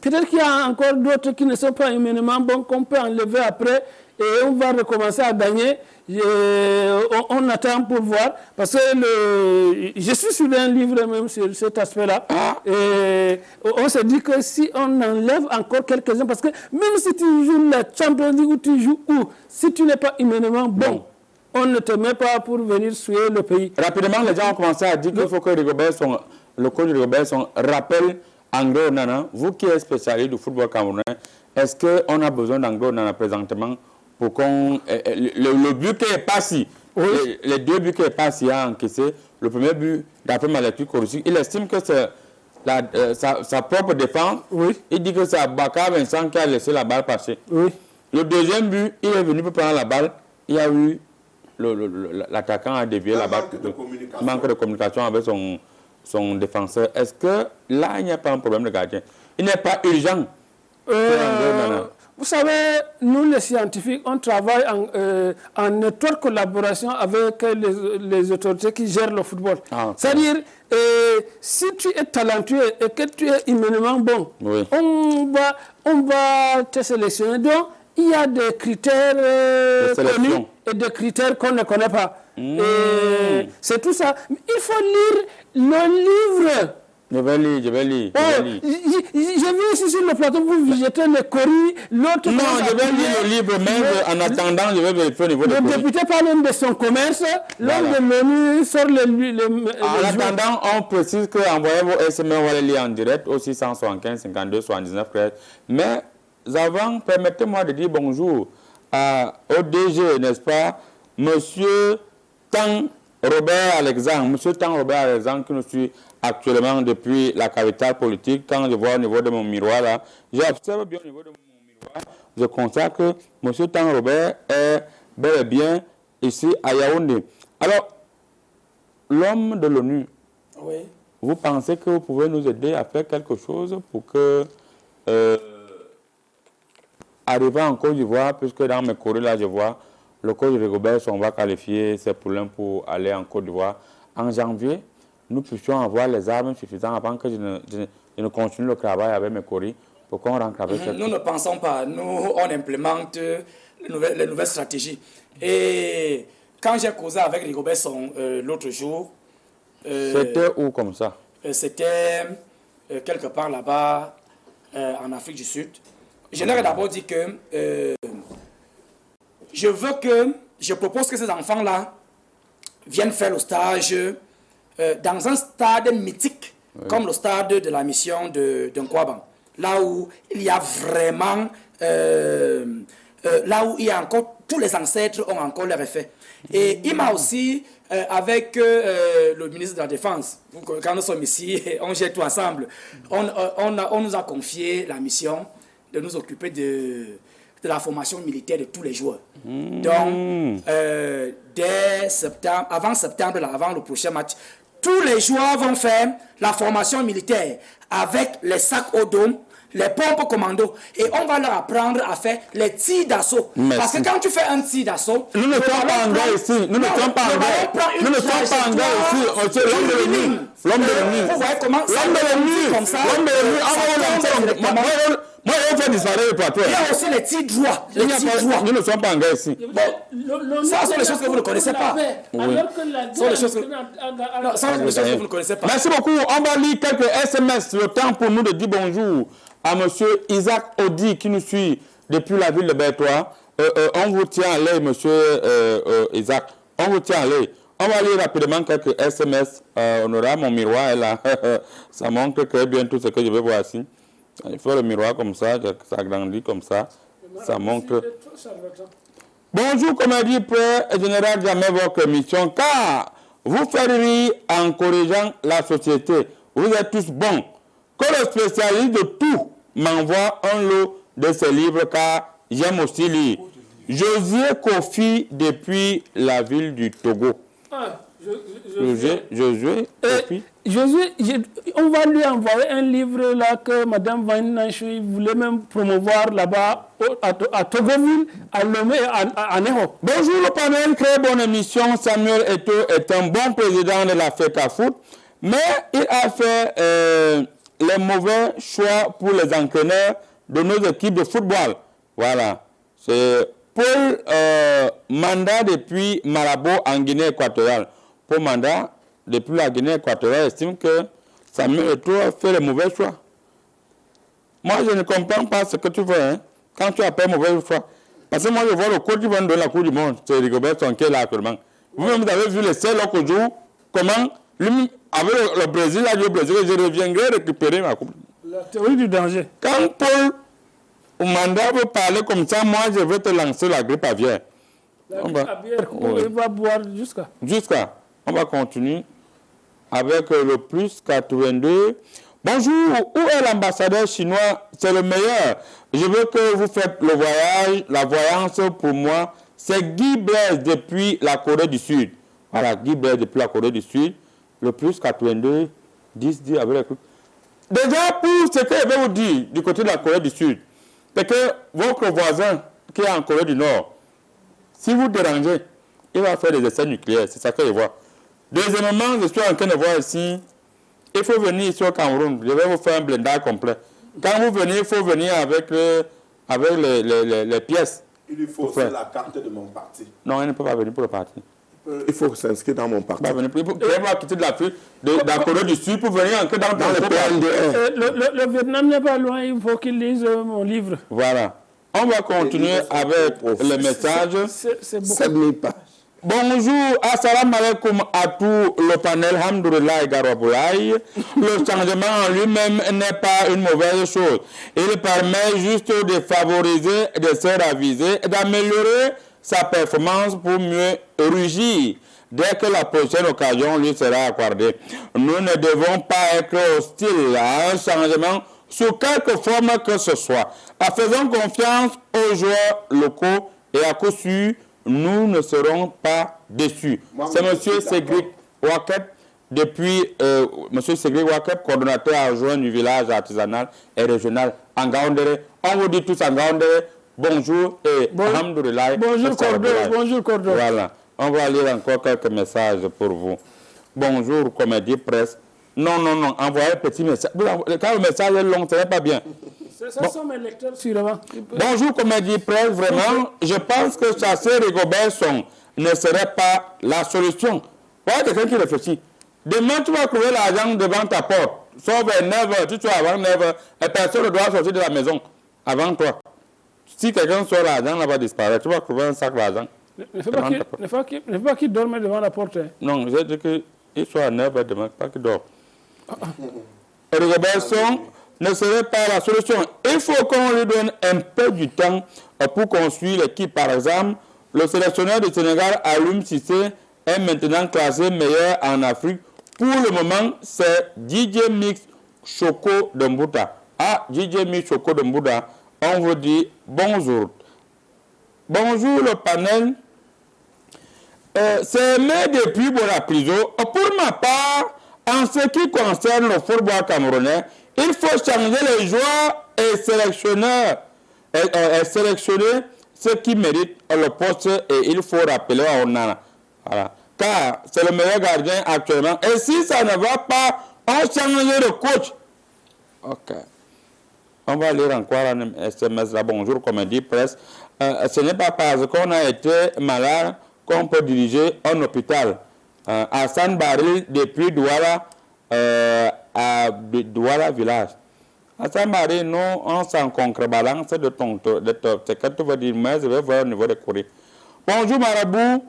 peut-être qu'il y a encore d'autres qui ne sont pas humainement bons qu'on peut enlever après et on va recommencer à gagner. On attend pour voir. Parce que je suis sur un livre même sur cet aspect-là. Et on se dit que si on enlève encore quelques-uns, parce que même si tu joues la Champions League ou tu joues où, si tu n'es pas humainement bon, on ne te met pas pour venir souiller le pays. Rapidement, les gens ont commencé à dire qu'il faut que le coach Rigobert rappelle Anglo Nana. Vous qui êtes spécialiste du football camerounais, est-ce qu'on a besoin d'Anglo Nana présentement pour qu'on... Le but qui est passé, les deux buts qui est passé à encaisser, le premier but, d'après ma lecture corrective, il estime que c'est sa propre défense. Il dit que c'est Bakar Vincent qui a laissé la balle passer. Le deuxième but, il est venu pour prendre la balle. Il y a eu l'attaquant a dévié la balle. Manque de communication avec son défenseur. Est-ce que là, il n'y a pas un problème de gardien? Il n'est pas urgent. Vous savez, nous les scientifiques, on travaille en étroite collaboration avec les autorités qui gèrent le football. C'est-à-dire, si tu es talentueux et que tu es humainement bon, on va te sélectionner. Donc, il y a des critères connus et des critères qu'on ne connaît pas. C'est tout ça. Il faut lire le livre. Je vais lire. J'ai vu ici sur le plateau, vous jetez les coris, l'autre... Non, je vais lire le livre, même en attendant, je vais vérifier au niveau de le député parle de son commerce, l'homme de l'ONU sort en attendant, on précise qu'envoyez vos SMS, on va les lire en direct au 675 52 79 13. Mais avant, permettez-moi de dire bonjour au DG, n'est-ce pas, Monsieur Tan Robert Alexandre. Monsieur Tan Robert Alexandre qui nous suit actuellement depuis la capitale politique. Quand je vois au niveau de mon miroir là, j'observe bien au niveau de mon miroir, je constate que Monsieur Tan Robert est bel et bien ici à Yaoundé. Alors, l'homme de l'ONU, vous pensez que vous pouvez nous aider à faire quelque chose pour que arriver en Côte d'Ivoire, puisque dans mes courriers là, je vois le coach Rigobert, on va qualifier ses poulains pour aller en Côte d'Ivoire en janvier. Nous puissions avoir les armes suffisantes avant que je ne continue le travail avec mes courriers pour qu'on rentre avec cette... Nous ne pensons pas. Nous, on implémente les nouvelles stratégies. Et quand j'ai causé avec Rigobert l'autre jour... C'était où comme ça? C'était quelque part là-bas, en Afrique du Sud. Je leur ai d'abord dit que je propose que ces enfants-là viennent faire le stage dans un stade mythique, comme le stade de la mission de Nkwaban, là où il y a vraiment, là où il y a encore, tous les ancêtres ont encore leur effet. Et il m'a aussi, avec le ministre de la Défense, quand nous sommes ici, on gère tout ensemble, on nous a confié la mission de nous occuper de la formation militaire de tous les joueurs. Donc, dès septembre, avant septembre, avant le prochain match, tous les joueurs vont faire la formation militaire avec les sacs au dôme, les pompes commando, et on va leur apprendre à faire les tirs d'assaut. Parce que quand tu fais un tir d'assaut, nous ne sommes pas en guerre ici. Nous ne sommes pas en guerre. Nous ne sommes pas en guerre ici. L'homme de l'ennemi. L'homme de l'ennemi. Vous voyez comment l'homme de l'ennemi. L'homme de l'ennemi. Moi, on fait disparaître le plateau. Il y a aussi les tirs droits. Nous ne sommes pas en guerre ici. Bon, ça, ce sont les choses que vous ne connaissez pas. Alors que la Ce sont les choses que vous ne connaissez pas. Merci beaucoup. On va lire quelques SMS. Le temps pour nous de dire bonjour à M. Isaac Audi qui nous suit depuis la ville de Bertois. On vous tient à l'œil, M. Isaac. On vous tient à l'œil. On va lire rapidement quelques SMS. On aura mon miroir là. Ça montre que bien tout ce que je vais voir ici. Il faut le miroir comme ça, ça agrandit comme ça. Ça montre. Bonjour, comme a dit Père Général, jamais votre mission, car vous faites rire en corrigeant la société. Vous êtes tous bons. Que le spécialiste de tout m'envoie un lot de ses livres, car j'aime aussi lire. Josué Kofi depuis la ville du Togo. Josué Kofi. Josué, on va lui envoyer un livre là que Mme Van Nanchui voulait même promouvoir là-bas à Togoville, à Lomé, à Ného. Bonjour le panel, très bonne émission. Samuel Eto'o est un bon président de la FECAFOOT, mais il a fait les mauvais choix pour les entraîneurs de nos équipes de football. Voilà. C'est Paul Manda depuis Malabo en Guinée équatoriale. Paul Manda depuis la Guinée équatoriale estime que Samuel Eto'o a fait les mauvais choix. Moi, je ne comprends pas ce que tu veux, hein, quand tu as fait mauvais choix. Parce que moi, je vois le coach qui va nous donner la Coupe du Monde, c'est Rigobert Sonké là actuellement. Vous-même, vous avez vu les 7 l'autre jour, comment, lui, avec le Brésil, là, le Brésil, je reviendrai récupérer ma Coupe. La théorie du danger. Quand Paul Oumanda veut parler comme ça, moi, je vais te lancer la grippe aviaire. La grippe aviaire, il va boire jusqu'à. On va continuer avec le plus 82. Bonjour, où est l'ambassadeur chinois? C'est le meilleur. Je veux que vous faites le voyage, la voyance pour moi. C'est Guy Blaise depuis la Corée du Sud. Voilà, Guy Blaise depuis la Corée du Sud. Le plus 82, 10 avec les coups. Déjà, pour ce que je vais vous dire du côté de la Corée du Sud, c'est que votre voisin qui est en Corée du Nord, si vous dérangez, il va faire des essais nucléaires. C'est ça que je vois. Deuxièmement, je suis en train de voir ici, il faut venir ici au Cameroun. Je vais vous faire un blindage complet. Quand vous venez, il faut venir avec avec les pièces. Il lui faut aussi la carte de mon parti. Non, il ne peut pas venir pour le parti. Il faut s'inscrire dans mon parti. Il va quitter de l'Afrique, de la Corée du Sud pour venir encore dans le PNDR. Le Vietnam n'est pas loin, il faut qu'il lise mon livre. Voilà. On va continuer avec le message. C'est beaucoup. 7000 pages. Bonjour, assalamu alaikum à tout le panel, hamdoulillah et garoboulaye. Le changement en lui-même n'est pas une mauvaise chose. Il permet juste de favoriser, de se raviser et d'améliorer sa performance pour mieux rugir dès que la prochaine occasion lui sera accordée. Nous ne devons pas être hostiles à un changement sous quelque forme que ce soit. Faisons confiance aux joueurs locaux et à coup sûr, nous ne serons pas déçus. C'est M. Segrik Wakep, depuis M. Segrik Wakep, coordonnateur adjoint du village artisanal et régional en Gaoundéré. On vous dit tous en Gaoundéré, bonjour et alhamdoulilah. Bonjour Cordo, bonjour Cordo. Voilà, on va lire encore quelques messages pour vous. Bonjour Comédie Presse. Non, envoyez un petit message. Quand le message est long, ce n'est pas bien. Ça sont mes lecteurs sûrement. Bonjour Comédie Presse, vraiment, je pense que chasser Rigobert Song ne serait pas la solution. Voilà quelqu'un qui réfléchit. Demain, tu vas trouver l'argent devant ta porte. Sauf vers 9h, tu sois avant 9h, et personne ne doit sortir de la maison avant toi. Si quelqu'un sort l'argent, il va disparaître. Tu vas trouver un sac d'argent. Ne fais pas qu'il dorme devant la porte. Non, je dis qu'il soit à 9h demain, pas qu'il dort. Rigobert Song ne serait pas la solution. Il faut qu'on lui donne un peu du temps pour construire l'équipe. Par exemple, le sélectionneur du Sénégal, Alioune Cissé, est maintenant classé meilleur en Afrique. Pour le moment, c'est DJ Mix Choco de Mbouta. Ah, DJ Mix Choco de Mbouta, on vous dit bonjour. Bonjour le panel. C'est Aimé depuis Borapriso. Pour ma part, en ce qui concerne le football camerounais, il faut changer les joueurs et sélectionner ceux qui méritent le poste et il faut rappeler à Onana. Voilà. Car c'est le meilleur gardien actuellement. Et si ça ne va pas, on change de coach. Ok. On va lire encore un SMS là. Bonjour, Comédie Presse. Ce n'est pas parce qu'on a été malade qu'on peut diriger un hôpital. Hassan Baril depuis Douala à Douala village. Hassan Baril, nous, on s'en contrebalance de ce que tu veux dire, mais je vais voir au niveau des courriers. Bonjour Marabout.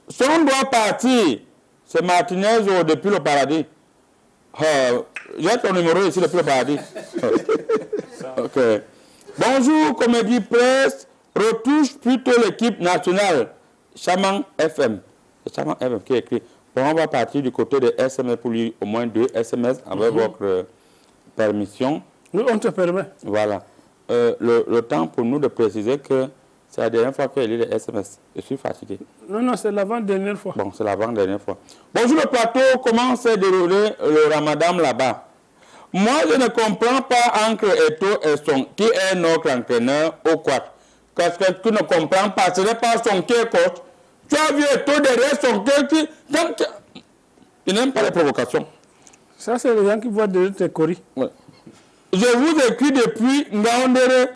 Si on doit partir, c'est Martinez ou depuis le paradis. J'ai ton numéro ici depuis le paradis. Ok. Bonjour, Comédie Presse. Retouche plutôt l'équipe nationale. Chaman FM. C'est Chaman FM qui écrit. Bon, on va partir du côté des SMS pour lui au moins 2 SMS avec votre permission. Oui, on te permet. Voilà. Le temps pour nous de préciser que c'est la dernière fois que je lis les SMS. Je suis fatigué. Non, c'est l'avant-dernière fois. Bon, c'est l'avant-dernière fois. Bonjour le plateau, comment s'est déroulé le ramadan là-bas? Moi, je ne comprends pas entre Eto'o et Song, qui est notre entraîneur au quart. Parce que tu ne comprends pas, ce n'est pas Song qui est coach. Tu as vu Eto'o derrière Song qui... Tu n'aimes pas les provocations. Ça, c'est les gens qui voient derrière tes coris. Ouais. Je vous écris depuis Ngaoundéré.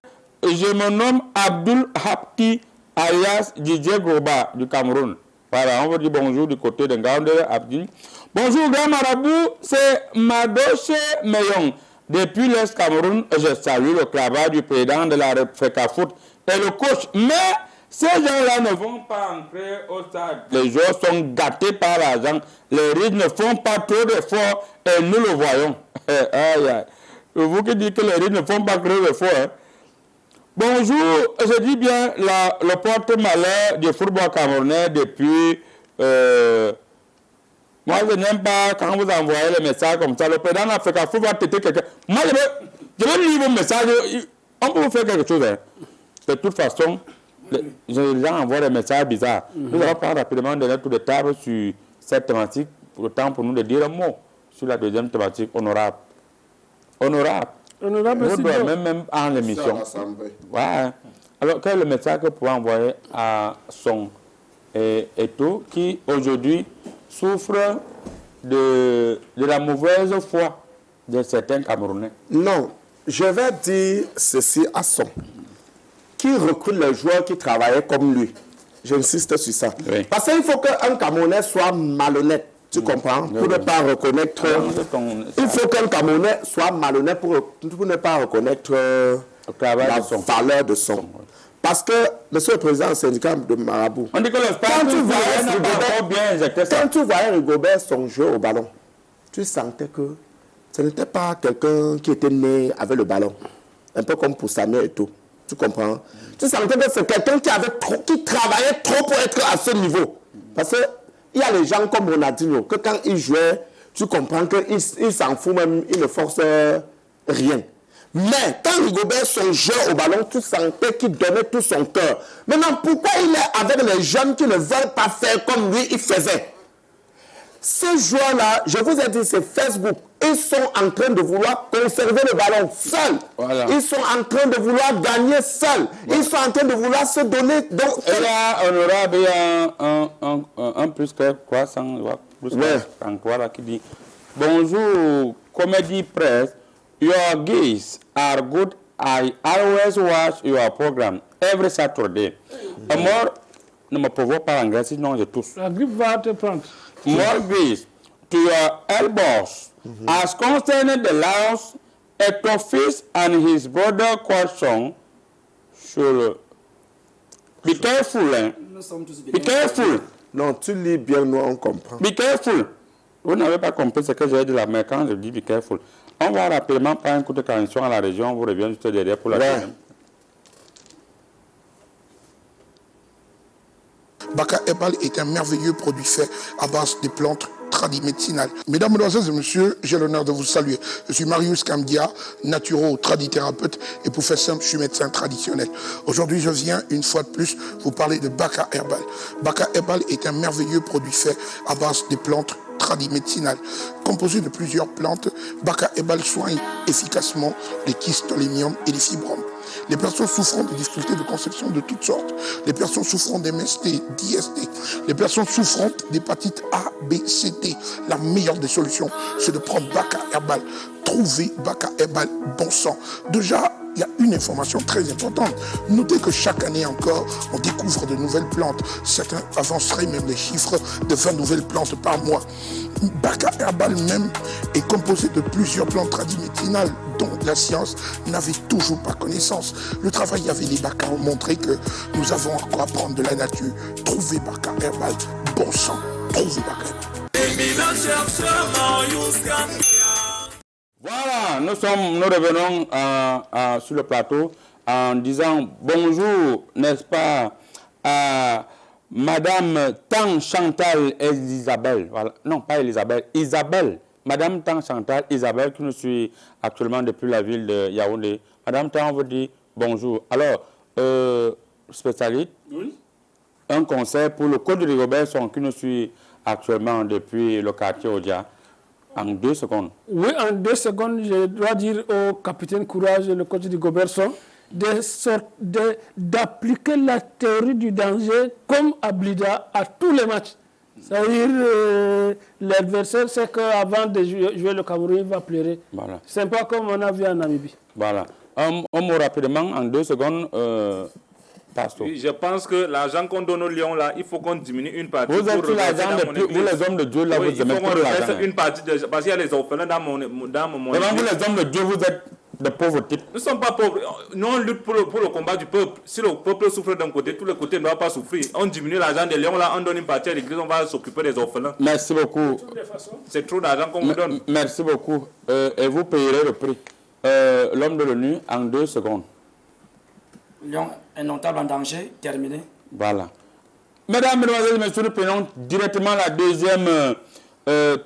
Je me nomme Abdul Hapki alias DJ Goba du Cameroun. Voilà, on vous dit bonjour du côté de Ngaoundéré Abdi. Bonjour grand marabout, c'est Madoche Meyong. Depuis l'Est Cameroun, je salue le travail du président de la FECAFOOT et le coach. Mais ces gens-là ne vont pas entrer au stade. Les joueurs sont gâtés par l'argent. Les riches ne font pas trop d'efforts et nous le voyons. Aïe, aïe. Vous qui dites que les riches ne font pas trop d'efforts. Hein? Bonjour, je dis bien le porte-malheur du football camerounais depuis... moi, je n'aime pas quand vous envoyez les messages comme ça. Le président d'Africa va têter quelqu'un. Moi, je vais lire vos messages. On peut vous faire quelque chose. Hein. De toute façon, les gens envoient des messages bizarres. Nous allons prendre rapidement des lettres de table sur cette thématique. Pour le temps pour nous de dire un mot sur la deuxième thématique, honorable. Honorable. Honorable, vous doit même en l'émission. Ouais. Alors, quel est le message que vous pouvez envoyer à Song et tout, qui aujourd'hui souffre de la mauvaise foi de certains Camerounais. Non, je vais dire ceci à son. Qui recrute les joueurs qui travaillaient comme lui? J'insiste sur ça. Oui. Parce qu'il faut qu'un Camerounais soit malhonnête, tu comprends? Pour ne pas reconnaître... Il faut qu'un Camerounais soit malhonnête pour ne pas reconnaître la valeur de son. Parce que, monsieur le président du syndicat de Marabout, on dit que quand tu voyais Rigobert son jeu au ballon, tu sentais que ce n'était pas quelqu'un qui était né avec le ballon. Un peu comme pour Samuel et tout. Tu comprends? Tu sentais que c'est quelqu'un qui travaillait trop pour être à ce niveau. Parce qu'il y a les gens comme Ronaldinho, que quand il jouait, tu comprends qu'il s'en fout même, il ne force rien. Mais quand Rigobert son jeu au ballon, tu sentais qu'il donnait tout son cœur. Maintenant, pourquoi il est avec les jeunes qui ne veulent pas faire comme lui, il faisait? Ces joueurs-là, je vous ai dit, c'est Facebook. Ils sont en train de vouloir conserver le ballon seuls. Voilà. Ils sont en train de vouloir gagner seuls. Voilà. Ils sont en train de vouloir se donner. Donc, et là, honorable, il y a un plus que quoi, plus que quoi, là, qui dit bonjour, Comedy Press. Your gigs are good. I always watch your program every Saturday. Amor, ne me provoque pas l'anglais, sinon je tousse. La grippe va te prendre. More grace to your elbows. As concerning the Laos, Etofis and his brother Kwasong should be careful. Eh? Be careful. Non, tu lis bien, nous on comprend. Be careful. Vous n'avez pas compris ce que j'ai dit là, mais quand je dis be careful, on va rapidement prendre un coup de correction à la région, on vous revient juste derrière pour la deuxième. Baka Herbal est un merveilleux produit fait à base de plantes tradimédicinales. Mesdames, Mesdemoiselles et Messieurs, j'ai l'honneur de vous saluer. Je suis Marius Kamdia, naturo-tradithérapeute et pour faire simple, je suis médecin traditionnel. Aujourd'hui, je viens une fois de plus vous parler de Baka Herbal. Baka Herbal est un merveilleux produit fait à base de plantes tradimédicinales. Composé de plusieurs plantes, Baka Herbal soigne efficacement les kystélémium et les fibromes. Les personnes souffrant de difficultés de conception de toutes sortes, les personnes souffrant d'MST, d'IST, les personnes souffrant d'hépatite A, B, C, D, la meilleure des solutions, c'est de prendre Baka Herbal. Trouvez Baka Herbal bon sang. Déjà, il y a une information très importante. Notez que chaque année encore, on découvre de nouvelles plantes. Certains avanceraient même les chiffres de 20 nouvelles plantes par mois. Baka Herbal même est composé de plusieurs plantes tradimédicinales dont la science n'avait toujours pas connaissance. Le travail avec les Baka a montré que nous avons encore à prendre de la nature. Trouvez Baka Herbal, bon sang. Trouvez Baka Herbal. Voilà, nous revenons sur le plateau en disant bonjour, n'est-ce pas, à Madame Tang Chantal Isabelle. Voilà. Non, pas Elisabeth, Isabelle. Madame Tang Chantal Isabelle, qui nous suit actuellement depuis la ville de Yaoundé. Madame Tang, on vous dit bonjour. Alors, spécialiste, oui. Un conseil pour le code de Rigobert qui nous suit actuellement depuis le quartier Odia. En 2 secondes. Oui, en 2 secondes, je dois dire au capitaine Courage et le coach du Goberson d'appliquer la théorie du danger comme à Blida à tous les matchs. C'est-à-dire, l'adversaire sait qu'avant de jouer le Cameroun, il va pleurer. Voilà. C'est pas comme on a vu en Namibie. Voilà. Un mot rapidement, en 2 secondes. Oui, je pense que l'argent qu'on donne aux Lions là, il faut qu'on diminue une partie. Vous êtes l'argent vous les hommes de Dieu là, oui, vous aimez trop l'argent. Une partie parce qu'il y a les orphelins dans mon vous les hommes de Dieu, vous êtes de pauvres types. Nous ne sommes pas pauvres. Nous on lutte pour le combat du peuple. Si le peuple souffre d'un côté, tous les côtés ne doivent pas souffrir. On diminue l'argent des Lions là, on donne une partie à l'église, on va s'occuper des orphelins. Merci beaucoup. C'est trop d'argent qu'on vous donne. Merci beaucoup. Et vous payerez le prix. L'homme de l'ONU en 2 secondes. Lyon indomptable en danger, terminé. Voilà. Mesdames, Mesdemoiselles et Messieurs, nous prenons directement la deuxième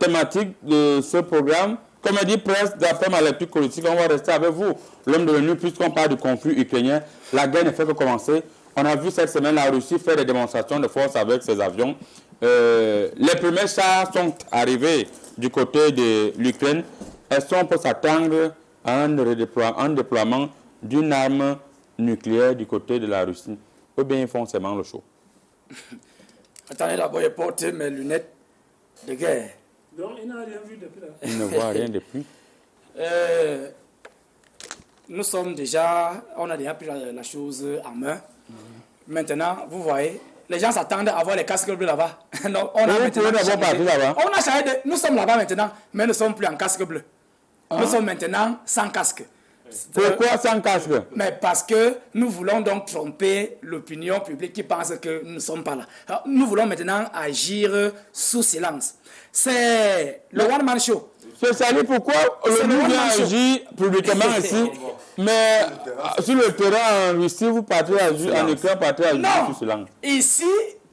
thématique de ce programme. Comédie presse, d'après ma lecture politique, on va rester avec vous, l'homme de l'ONU, puisqu'on parle du conflit ukrainien. La guerre ne fait que commencer. On a vu cette semaine la Russie faire des démonstrations de force avec ses avions. Les premiers chars sont arrivés du côté de l'Ukraine. Est-ce qu'on peut s'attendre à un déploiement d'une arme nucléaire du côté de la Russie, ou bien ils font seulement le show? Attendez, d'abord, je porte mes lunettes de guerre. Donc, il n'a rien vu depuis là. Il ne voit rien depuis. nous sommes déjà, on a déjà pris la chose en main. Maintenant, vous voyez, les gens s'attendent à voir les casques bleus là-bas. Non, on a changé nous sommes là-bas maintenant, mais nous ne sommes plus en casque bleu. Nous sommes maintenant sans casque. Pourquoi sans casque? Mais parce que nous voulons donc tromper l'opinion publique qui pense que nous ne sommes pas là. Alors, nous voulons maintenant agir sous silence. C'est le one-man show. C'est ça, pourquoi l'ONU vient agir publiquement ici, mais sur le terrain en Russie, vous partez agir, en Ukraine, partez agir sous silence? Ici,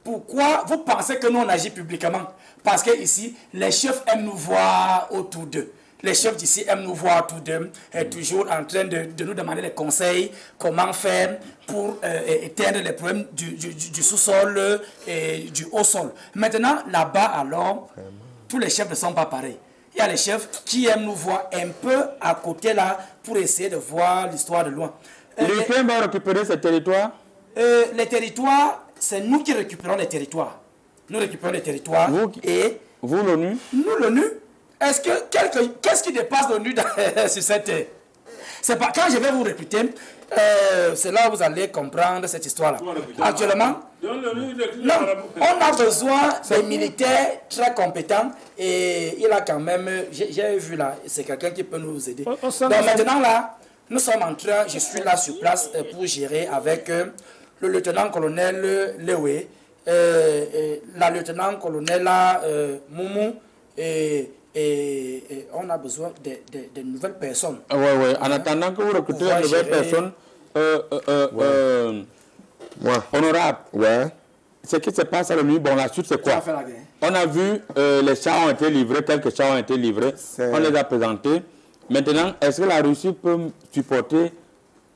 pourquoi vous pensez que nous on agit publiquement? Parce que ici, les chefs aiment nous voir autour d'eux. Les chefs d'ici aiment nous voir tous deux, toujours en train de nous demander des conseils, comment faire pour éteindre les problèmes du sous-sol et du haut-sol. Maintenant, là-bas, alors, tous les chefs ne sont pas pareils. Il y a les chefs qui aiment nous voir un peu à côté là pour essayer de voir l'histoire de loin. L'Ukraine va récupérer ces territoires? Les territoires, c'est nous qui récupérons les territoires. Nous récupérons les territoires. Vous, l'ONU? Nous, l'ONU? Est-ce que qu'est-ce qui dépasse l'ONU sur cette terre? C'est pas quand je vais vous répéter, c'est là où vous allez comprendre cette histoire-là. Actuellement, non, on a besoin de militaires très compétents et il a quand même, j'ai vu là, c'est quelqu'un qui peut nous aider. Donc maintenant là, nous sommes en train, je suis là sur place pour gérer avec le lieutenant-colonel Lewe, la lieutenant-colonel Moumou et on a besoin de nouvelles personnes. Oui. En attendant que vous recrutez de nouvelles personnes, honorable, ce qui se passe à l'ONU, bon, la suite c'est quoi? On a vu les chars ont été livrés, quelques chars ont été livrés, on les a présentés. Maintenant, est-ce que la Russie peut supporter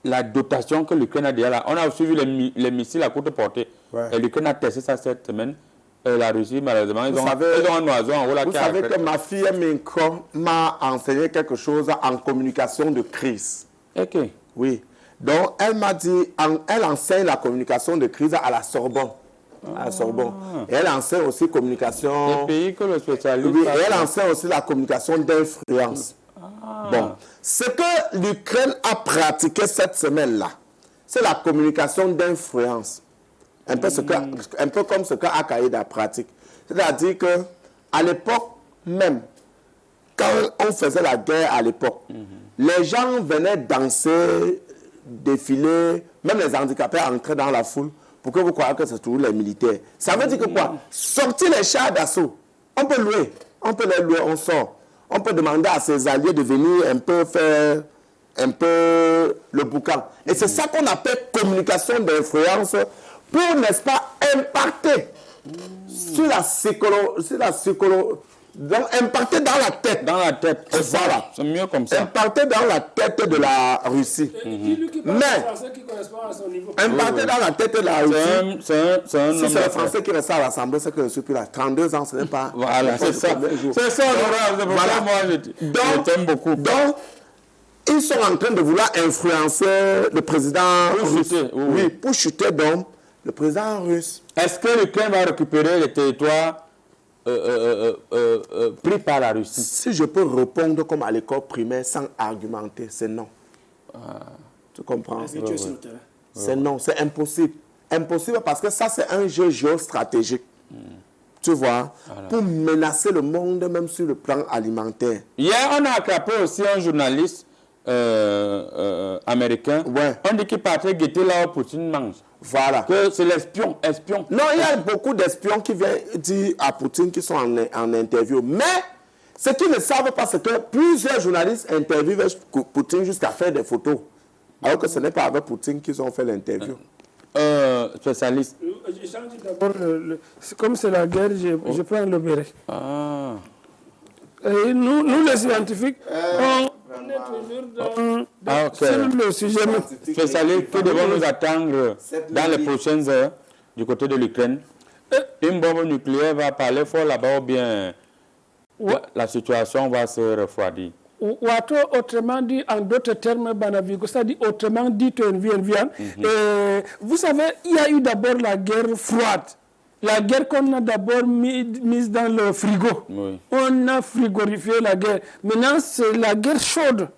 la dotation que l'Ukraine a déjà là? On a aussi vu les missiles à courte portée. Et l'Ukraine a testé ça cette semaine. La Russie, malheureusement, ils ont un oiseau en haut là. Vous savez que ma fille Minko m'a enseigné quelque chose en communication de crise. Ok. Oui. Donc, elle m'a dit, elle enseigne la communication de crise à la Sorbonne. À la Sorbonne. Et elle enseigne aussi communication... Les pays que le spécialiste... Oui, et elle enseigne aussi la communication d'influence. Bon. Ce que l'Ukraine a pratiqué cette semaine-là, c'est la communication d'influence. Un peu comme ce qu'Al-Qaïda pratique. C'est-à-dire qu'à l'époque même, quand on faisait la guerre à l'époque, les gens venaient danser, défiler, même les handicapés entraient dans la foule pour que vous croyez que c'est toujours les militaires. Ça veut dire que quoi? Sortir les chars d'assaut, on peut louer, on peut les louer, on sort. On peut demander à ses alliés de venir un peu faire le boucan. Et c'est ça qu'on appelle communication d'influence pour, n'est-ce pas, impacter sur la psychologie, donc impacter dans la tête. Dans la tête. Voilà. C'est mieux comme ça. Impacter dans la tête de la Russie. Mais impacter dans la tête de la Russie. C'est un si c'est le français qui reste à l'Assemblée, c'est que je suis plus là. 32 ans, ce n'est pas... Voilà, c'est ça. C'est ça, voilà. Moi, je t'aime beaucoup. Donc, ils sont en train de vouloir influencer le président russe. Oui, pour chuter donc le président russe. Est-ce que l'Ukraine va récupérer les territoires pris par la Russie? Si je peux répondre comme à l'école primaire sans argumenter, c'est non. Tu comprends? C'est non, c'est impossible. Impossible parce que ça, c'est un jeu géostratégique. Tu vois, pour menacer le monde, même sur le plan alimentaire. Hier, on a attrapé aussi un journaliste américain. On dit qu'il partait guetter là où Poutine mange. Voilà. Que c'est l'espion. Non, il y a beaucoup d'espions qui viennent dire à Poutine qu'ils sont en interview. Mais ce qu'ils ne savent pas, c'est que plusieurs journalistes interviewent Poutine jusqu'à faire des photos. Alors que ce n'est pas avec Poutine qu'ils ont fait l'interview. Spécialiste. D'abord, comme c'est la guerre, je prends le béret. Et nous, les scientifiques, on est toujours sur le sujet. Spécialiste, que devons nous attendre dans les prochaines heures du côté de l'Ukraine? Une bombe nucléaire va parler fort là-bas ou bien la situation va se refroidir? Autrement dit, en d'autres termes, c'est-à-dire autrement dit, vous savez, il y a eu d'abord la guerre froide. La guerre qu'on a d'abord mise dans le frigo. Oui. On a frigorifié la guerre. Maintenant, c'est la guerre chaude.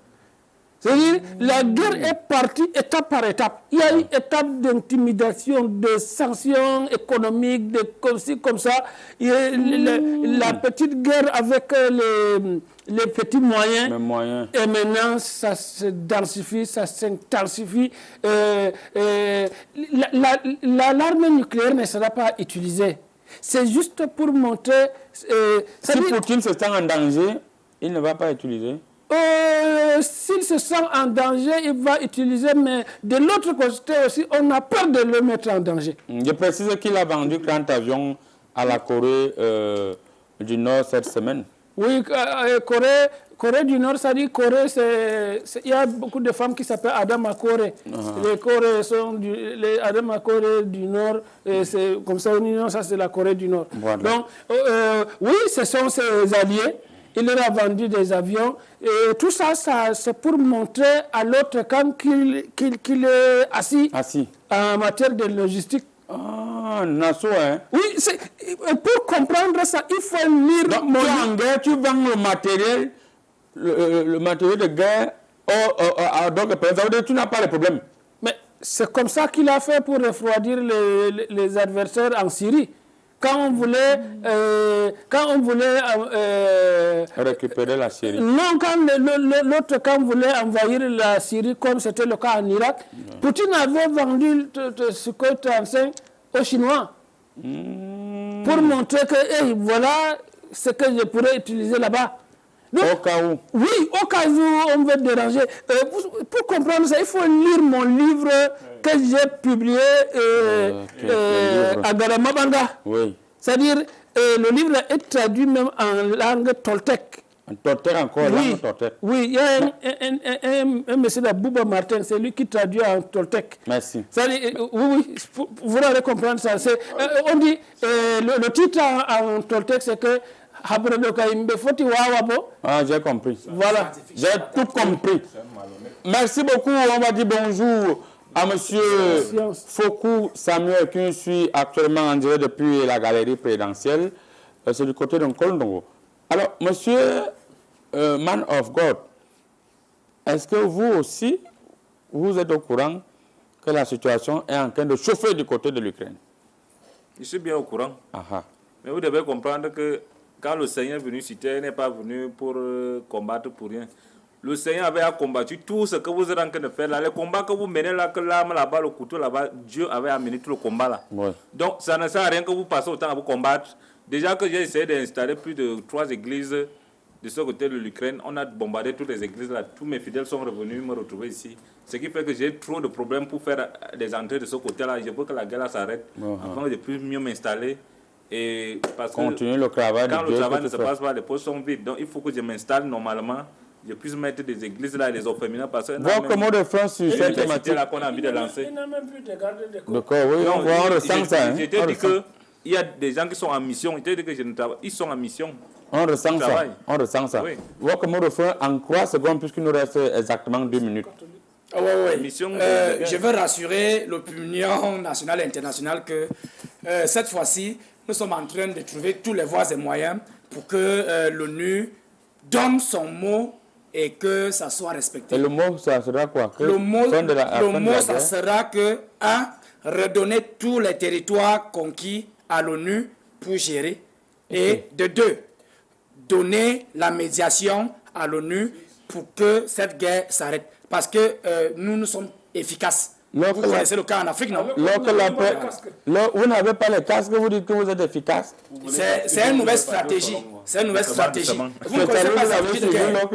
C'est-à-dire, la guerre est partie étape par étape. Il y a une étape d'intimidation, de sanctions économiques, de comme ci, comme ça. Il y a la petite guerre avec les petits moyens. Les moyens. Et maintenant, ça se densifie, ça s'intensifie. L'arme nucléaire ne sera pas utilisée. C'est juste pour montrer... si Poutine se sent en danger, il ne va pas utiliser. S'il se sent en danger, il va utiliser, mais de l'autre côté aussi, on a peur de le mettre en danger. Je précise qu'il a vendu 30 avions à la Corée du Nord cette semaine. Oui, Corée du Nord, ça dit Corée, il y a beaucoup de femmes qui s'appellent Adama Corée. Les Corées sont les Adama Corée du Nord, c'est comme ça, ça c'est la Corée du Nord. Voilà. Donc, oui, ce sont ses alliés. Il leur a vendu des avions. Et tout ça, c'est pour montrer à l'autre camp qu'il est assis en matière de logistique. Ah, Nassau, hein? Oui, pour comprendre ça, il faut lire... Donc, en guerre, tu vends le matériel de guerre, donc ça veut dire que tu n'as pas de problème. Mais c'est comme ça qu'il a fait pour refroidir les adversaires en Syrie. Quand on voulait récupérer la Syrie. Non, quand l'autre camp voulait envahir la Syrie, comme c'était le cas en Irak, Poutine avait vendu Sukhoi 35 aux Chinois pour montrer que voilà ce que je pourrais utiliser là-bas. Donc, au cas où. Oui, au cas où on veut déranger. Pour comprendre ça, il faut lire mon livre que j'ai publié à Garamabanga. Oui. C'est-à-dire, le livre est traduit même en langue toltèque. En toltèque encore, Oui, langue toltèque. oui, il y a un monsieur là, Bouba Martin, c'est lui qui traduit en toltèque. Merci. Oui, vous allez comprendre ça. On dit, le titre en toltèque, c'est que ah, j'ai compris. Voilà. J'ai tout compris. Merci beaucoup. On va dire bonjour à monsieur Fokou Samuel qui suit actuellement en direct depuis la galerie présidentielle. C'est du côté de Nkolndongo. Alors, monsieur Man of God, est-ce que vous aussi, vous êtes au courant que la situation est en train de chauffer du côté de l'Ukraine? Je suis bien au courant. Aha. Mais vous devez comprendre que quand le Seigneur est venu sur terre, il n'est pas venu pour combattre pour rien. Le Seigneur avait combattu tout ce que vous êtes en train de faire là. Le combat que vous menez là, que l'arme là-bas, le couteau là-bas, Dieu avait amené tout le combat là. Ouais. Donc ça ne sert à rien que vous passez autant à vous combattre. Déjà que j'ai essayé d'installer plus de 3 églises de ce côté de l'Ukraine, on a bombardé toutes les églises là. Tous mes fidèles sont revenus me retrouver ici. Ce qui fait que j'ai trop de problèmes pour faire des entrées de ce côté là. Je veux que la guerre là s'arrête afin de plus mieux m'installer. Et parce continuer le travail quand le travail ne se passe pas, les postes sont vides. Donc il faut que je m'installe normalement. Je puisse mettre des églises là et les orphelinats parce que votre mot de France sur cette thématique là qu'on a envie de lancer. Il n'a même plus de garde de corps. D'accord, oui, on ressent ça. Je t'ai dit qu'il y a des gens qui sont en mission. Je t'ai dit que je ne travaille. Ils sont en mission. On ressent ça. On ressent ça. Oui. Votre mot de fin en 3 secondes puisqu'il nous reste exactement 2 minutes. Je veux rassurer l'opinion nationale et internationale que cette fois-ci, nous sommes en train de trouver tous les voies et moyens pour que l'ONU donne son mot et que ça soit respecté. Et le mot, ça sera quoi? Le mot, ça sera que, 1, redonner tous les territoires conquis à l'ONU pour gérer. Et de 2, donner la médiation à l'ONU pour que cette guerre s'arrête. Parce que nous sommes efficaces. Vous connaissez le cas en Afrique, non? Vous n'avez pas les casques, vous dites que vous êtes efficace. C'est une nouvelle stratégie. C'est une nouvelle stratégie. Vous ne connaissez pas la stratégie de guerre.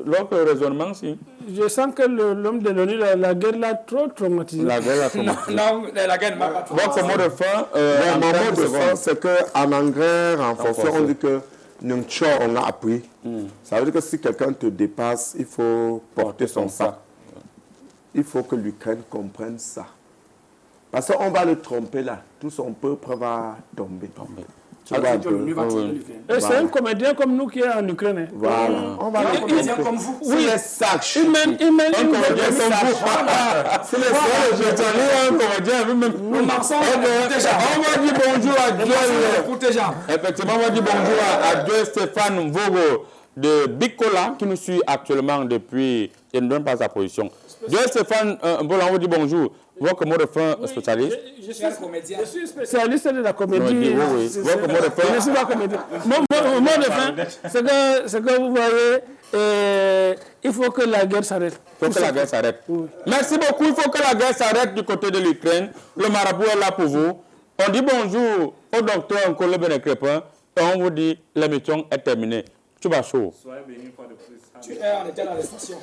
L'autre raisonnement, si. Je sens que l'homme de l'ONU, la guerre l'a trop traumatisé. La guerre l'a traumatisé. Non, la guerre ne m'a pas traumatisé. Votre mot de fin, mon mot de fin, c'est qu'en anglais, en français, on dit que Nungcho, on a appris. Ça veut dire que si quelqu'un te dépasse, il faut porter son sac. Il faut que l'Ukraine comprenne ça. Parce qu'on va le tromper là. Tout son peuple va tomber. Tu vois un peu. Lui va tirer l'Ukraine. Et c'est un comédien comme nous qui est en Ukraine. Hein. Voilà. On va Un comédien comme vous. C'est les sacs. Il mène Un comédien comme vous. C'est les seuls, je t'en un comédien. Nous marchons déjà. On va dire bonjour à Dieu. Pour tes gens. Effectivement, on va dire bonjour à Dieu Stéphane Vogo de Bicola qui nous suit actuellement depuis. Je ne donne pas sa position. Dieu Stéphane Vogo, on va dire bonjour. Votre mot de fin spécialiste. Je suis spécialiste de la comédie. Oui. Votre mot de fin. Je suis pas comédien. Mon mot de fin, c'est que vous voyez, il faut que la guerre s'arrête. Il faut que la guerre s'arrête. Oui. Merci beaucoup. Il faut que la guerre s'arrête du côté de l'Ukraine. Le marabout est là pour vous. On dit bonjour au docteur Nkolo Bene-Crépin et on vous dit l'émission est terminée. Tu vas chaud. Soyez bénis une fois de plus. Tu es en état d'arrestation.